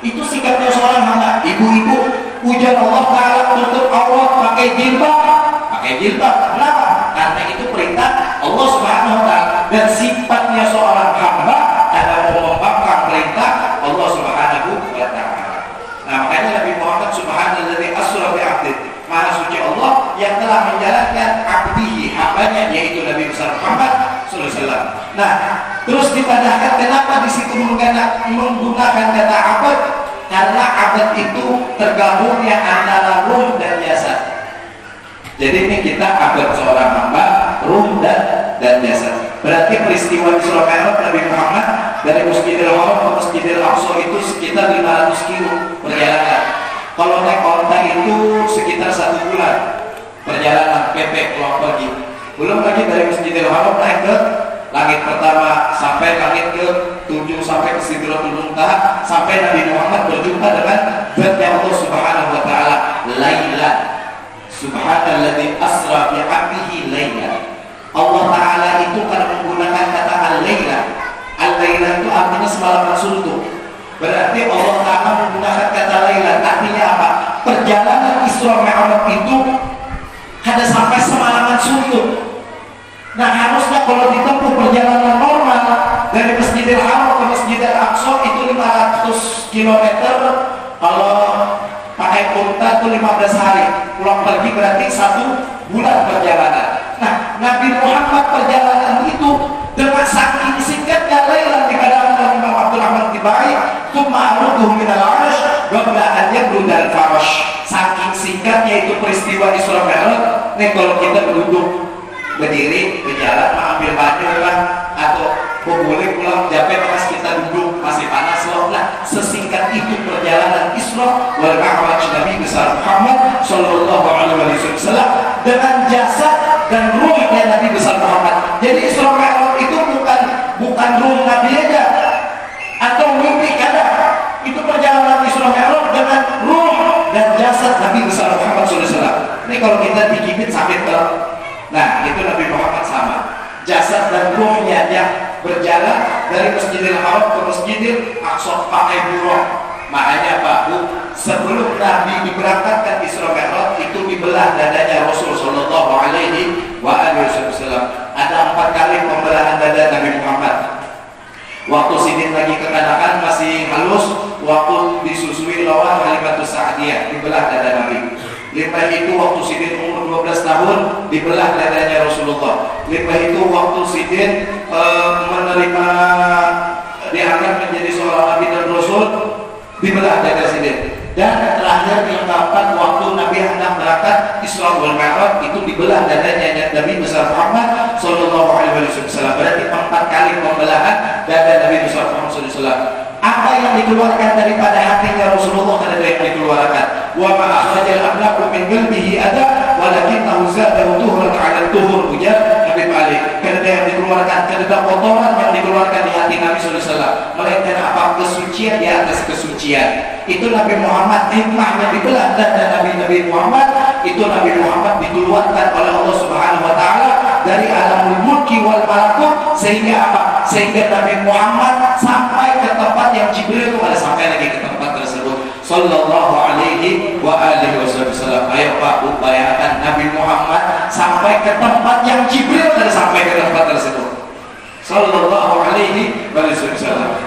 Itu sikapnya seorang hamba. Ibu-ibu, ujar Allah Ta'ala tutup aurat pakai jilbab. Kenapa? Karena itu perintah Allah Subhanahu Wa Ta'ala. Dan sifatnya seorang hamba adalah mengembangkan perintah Allah Subhanahu Wa Ta'ala. Nah makanya Nabi Muhammad Subhanalladzi asra bi 'abdihi, Maha Suci Allah yang telah menjalankan abdihi, hambanya, yaitu Nabi besar Muhammad sallallahu alaihi wasallam. Nah, terus dipadahkan kenapa di situ menggunakan kata abad? Karena abad itu tergabungnya antara ruh dan jasad. Jadi ini kita abad seorang hamba, ruh dan jasad. Berarti peristiwa Isra Mi'raj Nabi Muhammad dari Masjidil Haram ke Masjidil Aqsa itu sekitar 500 kilo perjalanan. Kalau naik onta itu sekitar 1 bulan perjalanan PP pulang pergi. Belum lagi dari Masjidil Haram naik ke langit pertama sampai langit ke 7 sampai ke Sidratul Muntaha sampai Nabi Muhammad berjumpa dengan Zat Allah Subhanahu Wa Ta'ala. Laila, Subhanalladzi asra bi 'abdihi laila. Allah Ta'ala itu kan menggunakan kata al-laila. Al-laila itu artinya semalaman suntuk. Berarti Allah Ta'ala menggunakan kata laila. Artinya apa? Perjalanan Isra Mi'raj itu ada sampai semalaman suntuk. Nah harusnya kalau ditempuh perjalanan normal dari Masjidil Haram ke Masjidil Aqsa itu 500 km. Kalau pakai unta itu 15 hari. Pulang pergi berarti 1 bulan perjalanan. Nah Nabi Muhammad perjalanan itu dengan saking singkatnya laila dikatakan oleh Imam Abdul Rahman Tibai Tsumma aruduhu minal 'arsy qabla an yablugha al-farash. Saking singkatnya itu peristiwa Isra Mi'raj. Nih kalau kita duduk berdiri, berjalan, ambil baju lah, atau boleh pulang japet pas kita duduk masih panas loh. Nah, sesingkat itu perjalanan Isra wal Mi'raj Nabi besar Muhammad sallallahu alaihi wasallam dengan jasad dan ruhnya Nabi besar Muhammad. Jadi Isra Mi'raj itu bukan ruh Nabi aja atau mimpi kada. Itu perjalanan Isra Mi'raj dengan ruh dan jasad Nabi besar Muhammad sallallahu alaihi wasallam. Ini kalau kita digigit sampai ke, nah itu Nabi Muhammad sama. Jasad dan ruhnya yang berjalan dari Masjidil Haram ke Masjidil Aqsa pakai buruk. Makanya Pak Bu, sebelum Nabi diberangkatkan Isra Mi'raj itu dibelah dadanya Rasul sallallahu alaihi wasallam. Ada 4 kali pembelahan dada Nabi Muhammad. Waktu Sidin lagi kekanakan masih halus, waktu disusui lawan Halimatus Sa'diyah dibelah dada Nabi. Lepas itu waktu Sidin umur 12 tahun dibelah dadanya Rasulullah. Lepas itu waktu Sidin menerima diangkat menjadi seorang Nabi dan Rasul dibelah dada Sidin. Dan terakhir yang keempat waktu Nabi hendak berangkat Isra wal Mi'raj itu dibelah dadanya Nabi besar Muhammad sallallahu alaihi wasallam. Berarti 4 kali pembelahan dada Nabi besar Muhammad sallallahu alaihi wasallam. Apa yang dikeluarkan daripada hatinya Rasulullah ada yang dikeluarkan. Wa ma akhrajal amlaku min qalbihi ada walakinnahu zadahu tuhran 'ala tuhur, ujar Habib Ali. Karena yang dikeluarkan ada kotoran yang dikeluarkan di hati Nabi sallallahu alaihi wasallam, melainkan apa kesucian di atas kesucian. Itu Nabi Muhammad hikmahnya dibelah dada Nabi Muhammad. Itu Nabi Muhammad dikeluarkan oleh Allah Subhanahu wa taala dari alamul mulki wal malakut, sehingga apa? Sehingga Nabi Muhammad sampai ke tempat yang Jibril itu ada sampai lagi ke tempat tersebut sallallahu alaihi wa alihi wasallam. Ayo Pak, upayakan Nabi Muhammad sampai ke tempat yang Jibril ada sampai ke tempat tersebut sallallahu alaihi wasallam.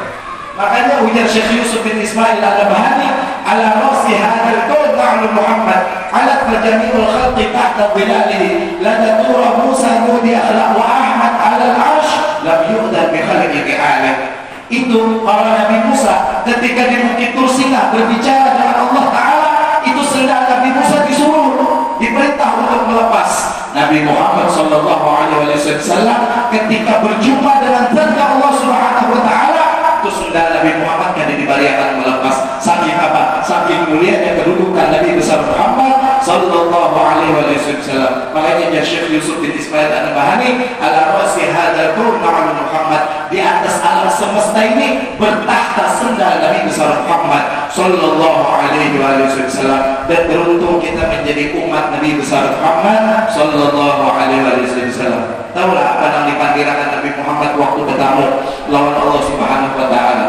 Makanya ujar Syekh Yusuf bin Ismail al-Nabhani, ala rasi hadal qaul ma'lum Muhammad ala jami'ul khalqi tahta dhilalihi la tatura Musa yudi akhlaq wa Ahmad ala al-'arsh lam yu'dan bi khalqi bi'alah. Itu para Nabi Musa ketika di Bukit Tursina berbicara dengan Allah Ta'ala, itu sedang Nabi Musa disuruh, diperintah untuk melepas. Nabi Muhammad sallallahu alaihi wasallam ketika berjumpa dengan zat Allah Subhanahu wa taala, itu sudah Nabi Muhammad kan dibariakan melepas. Saking apa? Saking mulianya kedudukan Nabi besar Muhammad sallallahu alaihi wasallam. Makanya Syekh Yusuf bin Ismail an-Nabhani ala rasi hadzal qaul ma'lum Muhammad, di atas alam semesta ini bertahta sendal Nabi besar Muhammad sallallahu alaihi wasallam. Dan beruntung kita menjadi umat Nabi besar Muhammad sallallahu alaihi wasallam. Tahulah apa yang dipandirakan Nabi Muhammad waktu bertamu lawan Allah Subhanahu wa taala.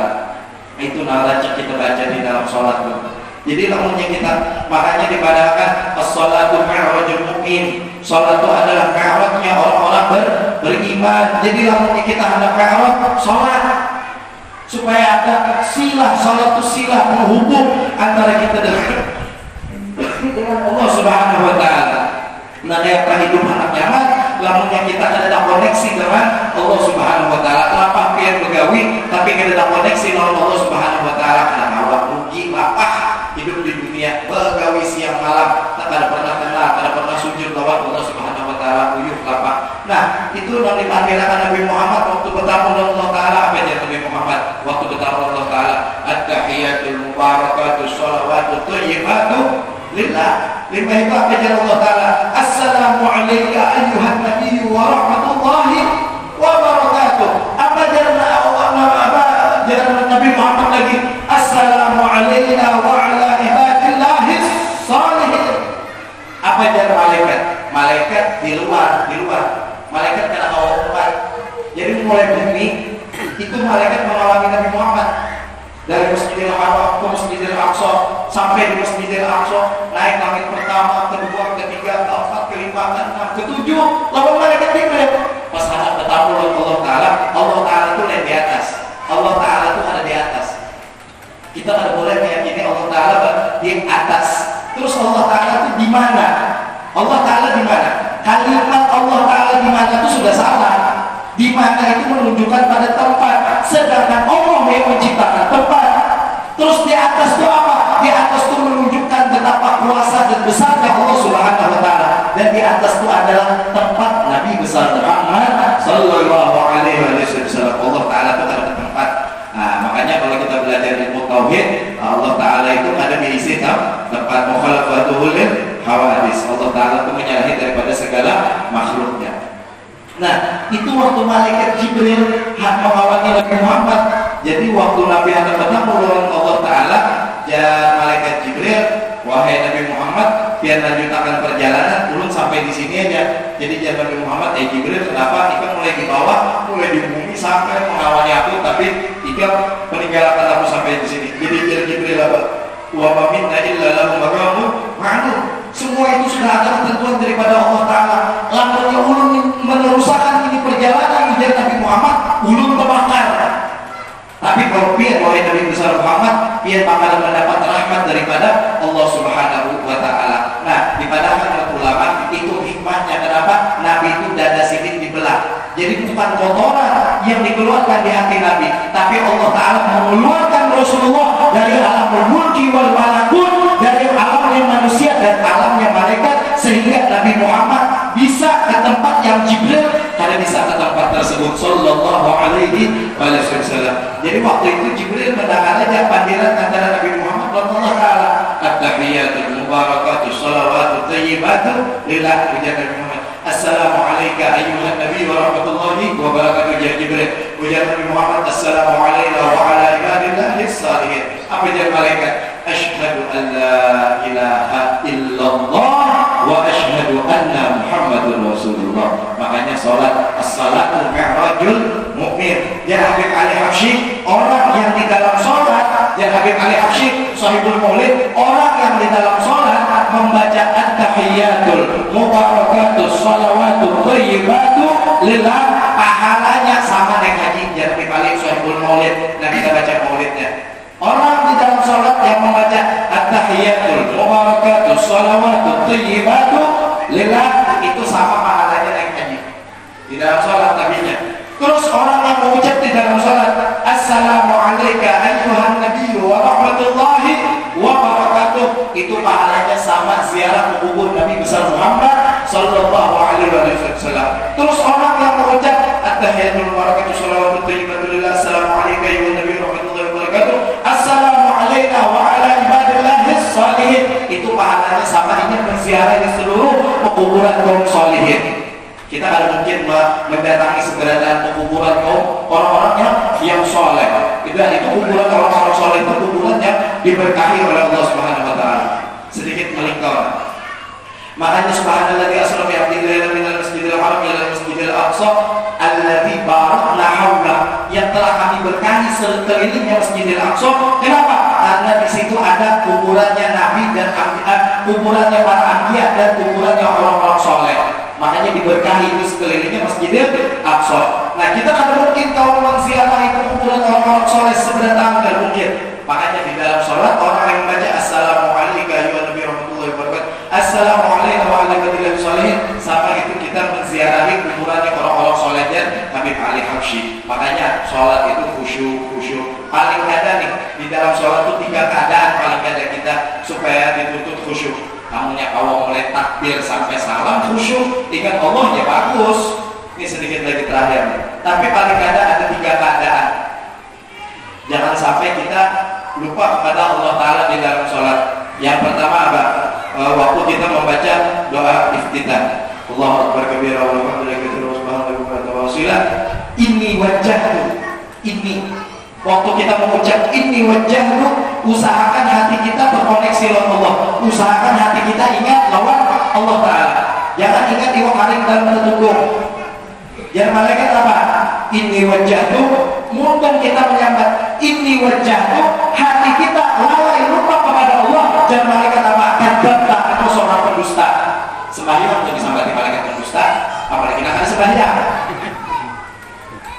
Itu naraca kita baca di dalam sholat. Jadi lamunnya kita, makanya dipadahkan as-sholatu mi'rajul mu'min. Sholat itu adalah mi'rajnya orang-orang beriman. Jadi lamunnya kita hendak mi'raj sholat, supaya ada silah. Sholat itu silah menghubung antara kita dengan Allah Subhanahu wa taala. Nah, yang hidup anak nyaman, lamunnya kita ada koneksi dengan Allah Subhanahu wa taala. Lapah pian begawi tapi ada koneksi dengan Allah Subhanahu wa taala, karena awak rugi lapah hidup di dunia begawi siang malam, tak ada pernah kenal, tak ada pernah sujud lawan Allah Subhanahu wa taala, uyuh lapah. Nah, itu yang dipandirakan Nabi Muhammad waktu bertamu dengan Allah taala. Apa yang Nabi Muhammad waktu bertamu dengan Allah taala? At-tahiyatul mubarakatuh shalawatut thayyibatu lillah. Lima itu apa jalan Allah Ta'ala? Assalamu alayka ayyuhan nabiyyu wa rahmatullahi wa barakatuh. Apa jalan Nabi Muhammad lagi? Assalamu alayna wa ala ibadillahi salihin. Apa jalan malaikat? Malaikat di luar. Malaikat kena hawa empat. Jadi mulai bumi itu malaikat mengalami Nabi Muhammad. Dari Masjidil Haram ke Masjidil Aqsa, sampai di Masjidil Aqsa, naik langit pertama, kedua, ketiga, keempat, kelima, keenam, ketujuh, lalu mereka tinggal. Pas ada bertamu dengan Allah Ta'ala, Allah Ta'ala itu di atas. Allah Ta'ala itu ada di atas. Kita tidak boleh meyakini Allah Ta'ala di atas. Terus Allah Ta'ala itu di mana? Allah Ta'ala di mana? Kalimat Allah Ta'ala di mana itu sudah salah. Di mana itu menunjukkan pada tempat, sedangkan Allah yang menciptakan tempat. Terus di atas itu apa? Di atas itu menunjukkan betapa kuasa dan besarnya Allah Subhanahu wa taala. Dan di atas itu adalah tempat Nabi besar Muhammad sallallahu alaihi wasallam. Allah taala itu ada tempat. Nah, makanya kalau kita belajar ilmu tauhid, Allah taala itu ada diisi tempat mukhalafatul hawadis. Allah taala itu menyalahi daripada segala makhluknya. Nah, itu waktu malaikat Jibril mengawali Nabi Muhammad. Jadi waktu Nabi hendak bertemu dengan Allah Ta'ala, ya malaikat Jibril, wahai Nabi Muhammad, biar lanjutkan perjalanan, turun sampai di sini aja. Jadi jangan Nabi Muhammad, Jibril, kenapa? Ikan mulai di bawah, mulai di bumi sampai mengawali aku, tapi ikan meninggalkan aku sampai di sini. Jadi Jibril apa? Wa ma minna illa lahu maqamun ma'lum. Semua itu sudah ada ketentuan daripada Allah Ta'ala. Lamanya ulun meneruskan ini perjalanan menjadi Nabi Muhammad, ulun terbakar. Tapi kalau biar wahai Nabi besar Muhammad, biar bakalan mendapat rahmat daripada Allah Subhanahu wa taala. Nah, di padahal ulama itu hikmahnya kenapa Nabi itu dada sidik dibelah. Jadi bukan kotoran yang dikeluarkan di hati Nabi, tapi Allah taala mengeluarkan Rasulullah dari alam mulki wal malakut, dari alamnya manusia dan alamnya malaikat, sehingga Nabi Muhammad bisa ke tempat yang Jibril karena bisa ke tempat tersebut sallallahu alaihi wasallam. Jadi waktu itu Jibril mendengar aja panggilan antara Nabi Muhammad dan Allah Ta'ala, at-tahiyatul mubarakatuh salawatut thayyibatu lillah. Ujar Nabi Muhammad, assalamu alayka ayyuhan nabi wa rahmatullahi wa barakatuh. Ya Jibril. Ujar Nabi Muhammad, assalamu alayna wa ala ibadillahi salihin. Apa ujar malaikat? Asyhadu an la ilaha illallah wa asyhadu anna Muhammadur Rasulullah. Makanya salat as-salatu mi'rajul mukmin. Ya Habib Ali Habsyi, orang yang di dalam salat, ya Habib Ali Habsyi sahibul maulid, orang yang di dalam salat membaca at-tahiyatul mubarakatus salawatu thayyibatu lillah, pahalanya sama dengan haji. Ya Habib Ali sahibul maulid, dan kita baca maulidnya. Orang di dalam salat yang membaca at-tahiyatul mubarakatus salawatu thayyibatu lillah, itu sama pahalanya dengan haji di dalam salat tabinya. Terus orang yang mengucap di dalam salat assalamu alayka ayyuhan nabiyyu wa rahmatullahi wa barakatuh, itu pahalanya sama ziarah kubur Nabi besar Muhammad sallallahu alaihi wasallam. Terus orang yang mengucap at-tahiyatul mubarakatuh salawatu thayyibatu lillah, assalamu alayka ayyuhan nabiyyu wa rahmatullahi wa barakatuh, assalamu alayna wa ala ibadillahi sholihin, itu pahalanya sama, ingin menziarah di seluruh kuburan kaum sholihin. Kita ada mungkin mendatangi keberadaan kuburan kaum orang-orang yang soleh. Itu kuburan orang-orang soleh itu kuburan yang diberkahi oleh Allah Subhanahu wa taala. Sedikit melingkar. Makanya subhanalladzi asra bi 'abdihi lailan minal masjidil haram ila masjidil aqsa alladzi barakna haula, yang telah kami berkahi sekelilingnya Masjidil Aqsa. Kenapa? Karena di situ ada kuburannya Nabi dan kuburannya para anbiya dan kuburannya orang-orang soleh. Makanya diberkahi itu sekelilingnya Masjidil Aqsa. Nah, kita kan mungkin kalau menziarah itu kuburan orang-orang soleh sebenarnya tidak mungkin. Makanya di dalam sholat orang yang membaca assalamu alayka ayyuhan nabi warahmatullahi wabarakatuh, assalamu alayna wa ala ibadillahi sholihin, sama itu kita menziarahi kuburannya orang-orang solehnya Habib Ali Habsyi. Makanya sholat itu khusyuk. Paling ada nih di dalam sholat itu 3 keadaan paling ada kita supaya dituntut khusyuk. Namunnya kalau mulai takbir sampai salam khusyuk, ingat Allah ya bagus. Ini sedikit lagi terakhir nih. Tapi paling ada 3 keadaan. Jangan sampai kita lupa kepada Allah Ta'ala di dalam sholat. Yang pertama apa? Waktu kita membaca doa iftitah, Allahu Akbar kabira walhamdulillahi katsiran wa subhanallahi wa wasilah, inni wajjahtu, ini waktu kita mengucap inni wajjahtu, usahakan hati kita terkoneksi dengan Allah, usahakan hati kita ingat lawan Allah Ta'ala. Jangan ingat diwakilin dalam tertunggung. Yang malaikat apa? Inni wajjahtu, mungkin kita menyambat inni wajjahtu, hati kita lalai lupa kepada Allah. Dan malaikat apa? Kadzabta, atau seorang pendusta. Sembahyang untuk disambati malaikat pendusta, apalagi nak ada sembahyang.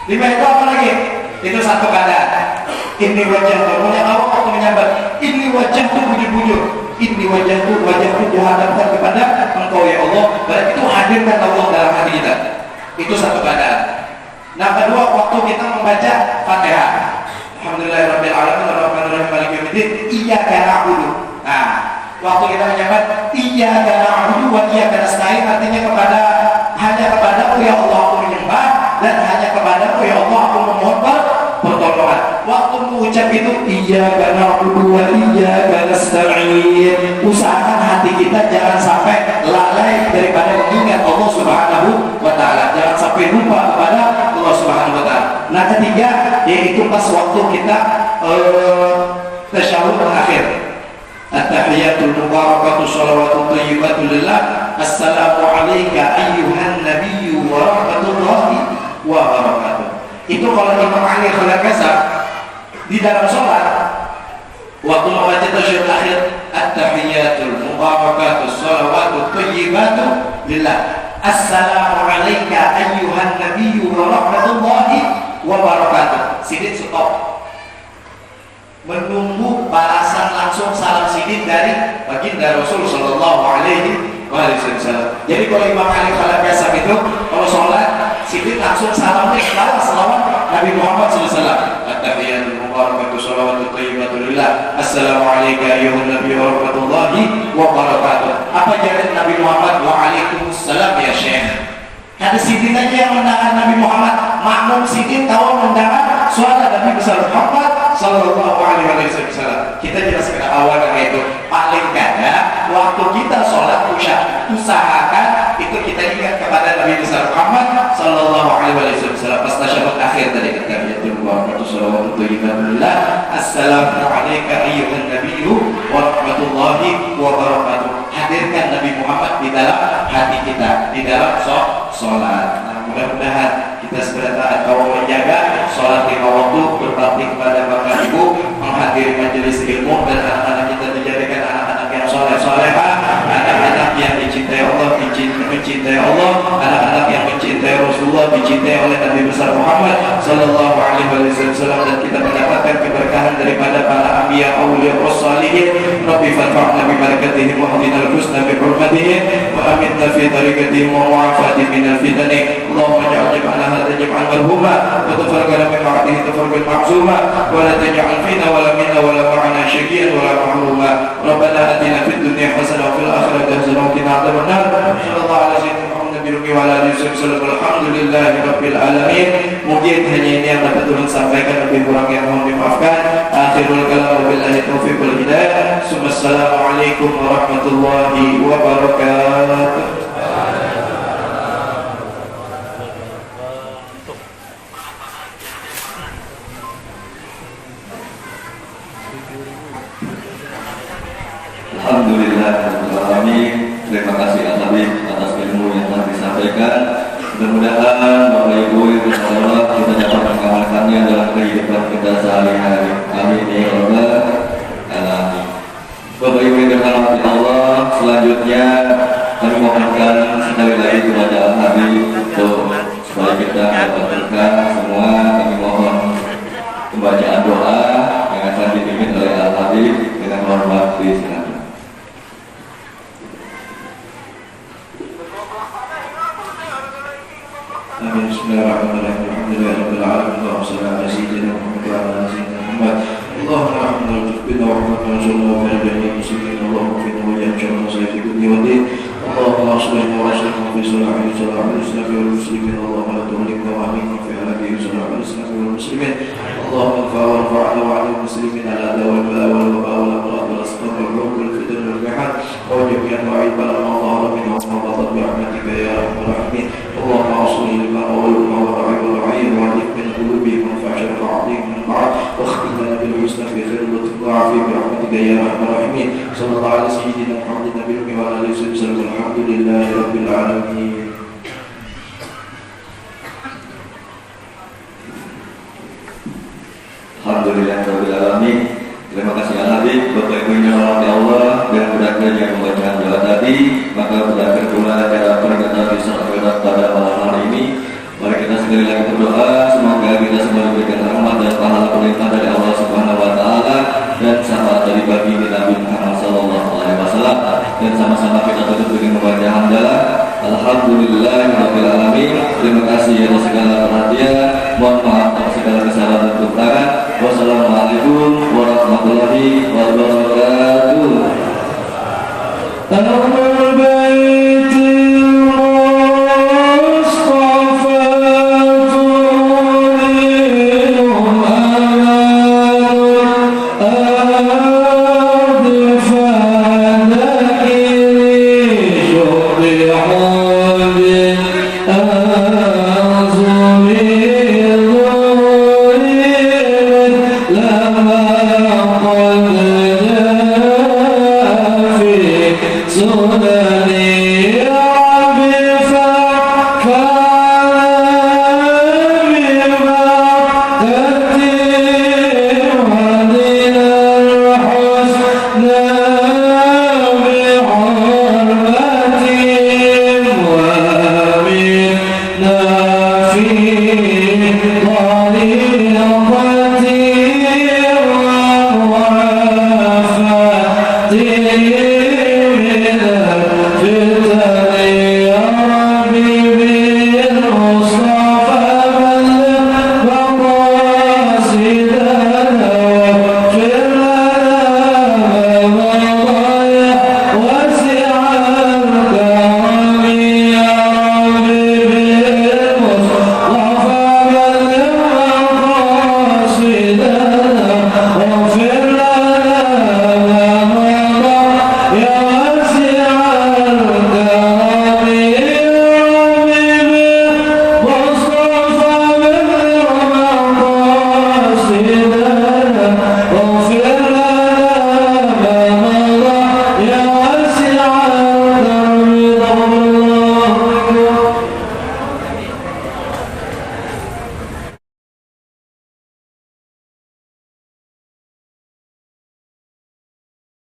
5 itu apa lagi? Itu 1 keadaan. Inni wajjahtu, punya Allah waktu menyambat inni wajjahtu, bujur-bujur. Inni wajjahtu dihadapkan kepada Engkau ya Allah. Berarti itu hadirkan Allah dalam hati kita. Itu 1 keadaan. Nah, kedua, waktu kita membaca Fatihah, alhamdulillahirabbil alamin arrahmanirrahim nasta'in maliki yaumiddin iyyaka na'budu. Nah, waktu kita menjabat iyyaka na'budu wa iyyaka nasta'in artinya hanya kepadamu ya Allah aku menyembah dan hanya kepadamu ya Allah aku memohon pertolongan. Waktu mengucap itu iyyaka na'budu wa iyyaka nasta'in, usahakan hati kita jangan sampai lalai daripada mengingat Allah Subhanahu wa taala, jangan sampai lupa kepada Allah Subhanahu wa taala. Nah, ketiga yaitu pas waktu kita tasyahud akhir. At-tahiyatul mubarakatuh shalawatut thayyibatu lillah. Assalamu alayka ayyuhan nabiyyu wa rahmatullahi wa barakatuh. Itu kalau Imam Ali Khalaqasa di dalam sholat waktu membaca tasyahud akhir at-tahiyatul mubarakatuh shalawatut thayyibatu lillah. Assalamu alayka ayyuhan nabiyyu wa rahmatullahi wa barakatuh. Sidin stop. Menunggu balasan langsung salam sidin dari baginda Rasul sallallahu alaihi wasallam. Jadi kalau Imam Ali Khalaqasa itu kalau sholat sidin langsung salamnya selawat Nabi Muhammad sallallahu alaihi wasallam. At-tahiyatul mubarakatuh shalawatut thayyibatu lillah. Assalamu alayka ayyuhan nabiyyu wa rahmatullahi wa barakatuh. Apa jawab Nabi Muhammad? Wa alaikumussalam ya Syekh. Ada sidin aja yang mendengar Nabi Muhammad, makmum sidin tahu mendengar suara Nabi besar Muhammad sallallahu alaihi wasallam. Kita jelaskan awalnya itu paling kada waktu kita sholat usahakan itu kita ingat kepada Nabi besar Muhammad sallallahu alaihi wasallam. Pas tasyahud akhir tadi kata yatul barakatuh shalawatut thayyibatu lillah. Assalamu alayka ayyuhan nabiyyu wa rahmatullahi wa barakatuh. Hadirkan Nabi Muhammad di dalam hati kita, di dalam sholat. Nah, mudah-mudahan kita segera taat bahwa menjaga sholat 5 waktu, berbakti kepada bapak ibu, menghadiri majelis ilmu, dan anak-anak kita dijadikan anak-anak yang soleh-solehah, anak-anak yang dicintai Allah, mencintai Allah, anak-anak yang mencintai Rasulullah, dicintai oleh Nabi besar Muhammad sallallahu alaihi wasallam, dan kita mendapatkan keberkahan daripada para anbiya, auliya, wassalihin. Rabbi fadfa'na bi barakatihim wa hadina al-husna bi hurmatihim wa aminna fi tariqatihim wa mu'afati minal fitani. Allahumma ja'al jam'ana hadha jam'an marhuma wa tafarraqana min ba'dihi tafarruqan ma'zuma wa la taj'al fina wa la minna wa la ma'ana syaqiyan wa la mahruma. Rabbana atina fid dunya hasanah wa fil akhirati hasanah wa qina adzabannar. Sallallahu alaihi wa sallam. Alhamdulillahi rabbil alamin. Mungkin hanya ini yang dapat turun sampaikan, lebih kurang yang mohon dimaafkan. Akhirul kalam wabillahi taufiq wal hidayah. Assalamualaikum warahmatullahi wabarakatuh. Alhamdulillahirrahmanirrahim. Terima kasih atas ilmu yang telah disampaikan. Mudah-mudahan Bapak Ibu yang bersalah kita dapat mengamalkannya dalam kehidupan kita sehari-hari. Amin ya rabbal alamin. Bapak Ibu yang dirahmati Allah, selanjutnya kami mohonkan sekali lagi kepada Al-Habib untuk supaya kita dapat berkah semua. Kami mohon pembacaan doa yang akan dipimpin oleh Al-Habib dengan hormat disilakan. Amin. Bismillahirrahmanirrahim. Alhamdulillahirabbil alamin. Allahumma shalli ala sayyidina Muhammad wa ala ali sayyidina Muhammad. Allahumma rahmatullahi wa barakatuh wa barakatuh muslimin. Allahumma fi nawajjih syarra sayyi dunya wa din. Allahumma aslihna wa aslihna fi salahi salahi islam wal muslimin. Allahumma la tuhlikna wa amin fi halaki salahi islam wal muslimin. Allahumma fa'al wa al muslimin ala dawal bala wal waba wal amrad wal asqam wal ruh wal fitan wal jihad wa jami'an wa'id bala ma dhahara minhu wa ma batan bi rahmatika ya arhamar rahimin. اللهم اصلح لما اولهما ورعي والرعي وعليك من قلوبهم وانفع شر عظيم من بعد واختم لنا بالحسنى في خير وتضاعف برحمتك يا ارحم الراحمين. صلى الله على سيدنا محمد النبي الامي وعلى اله وصحبه وسلم. الحمد لله رب العالمين. Alhamdulillahirrahmanirrahim. Terima kasih Al-Habib. Bapak Ibu yang dirahmati Allah, dan berakhir yang membacaan doa tadi, maka berakhir pula acara peringatan Isra' pada malam hari ini. Mari kita sekali lagi berdoa, semoga kita semua diberikan rahmat dan pahala perintah dari Allah Subhanahu wa taala dan syafaat dari baginda Nabi Muhammad sallallahu alaihi wasallam. dan sama-sama kita tutup dengan membaca hamdalah. Alhamdulillahirabbil alamin. Terima kasih atas segala perhatian. Mohon maaf atas segala kesalahan dan kekurangan. Wassalamualaikum warahmatullahi wabarakatuh. So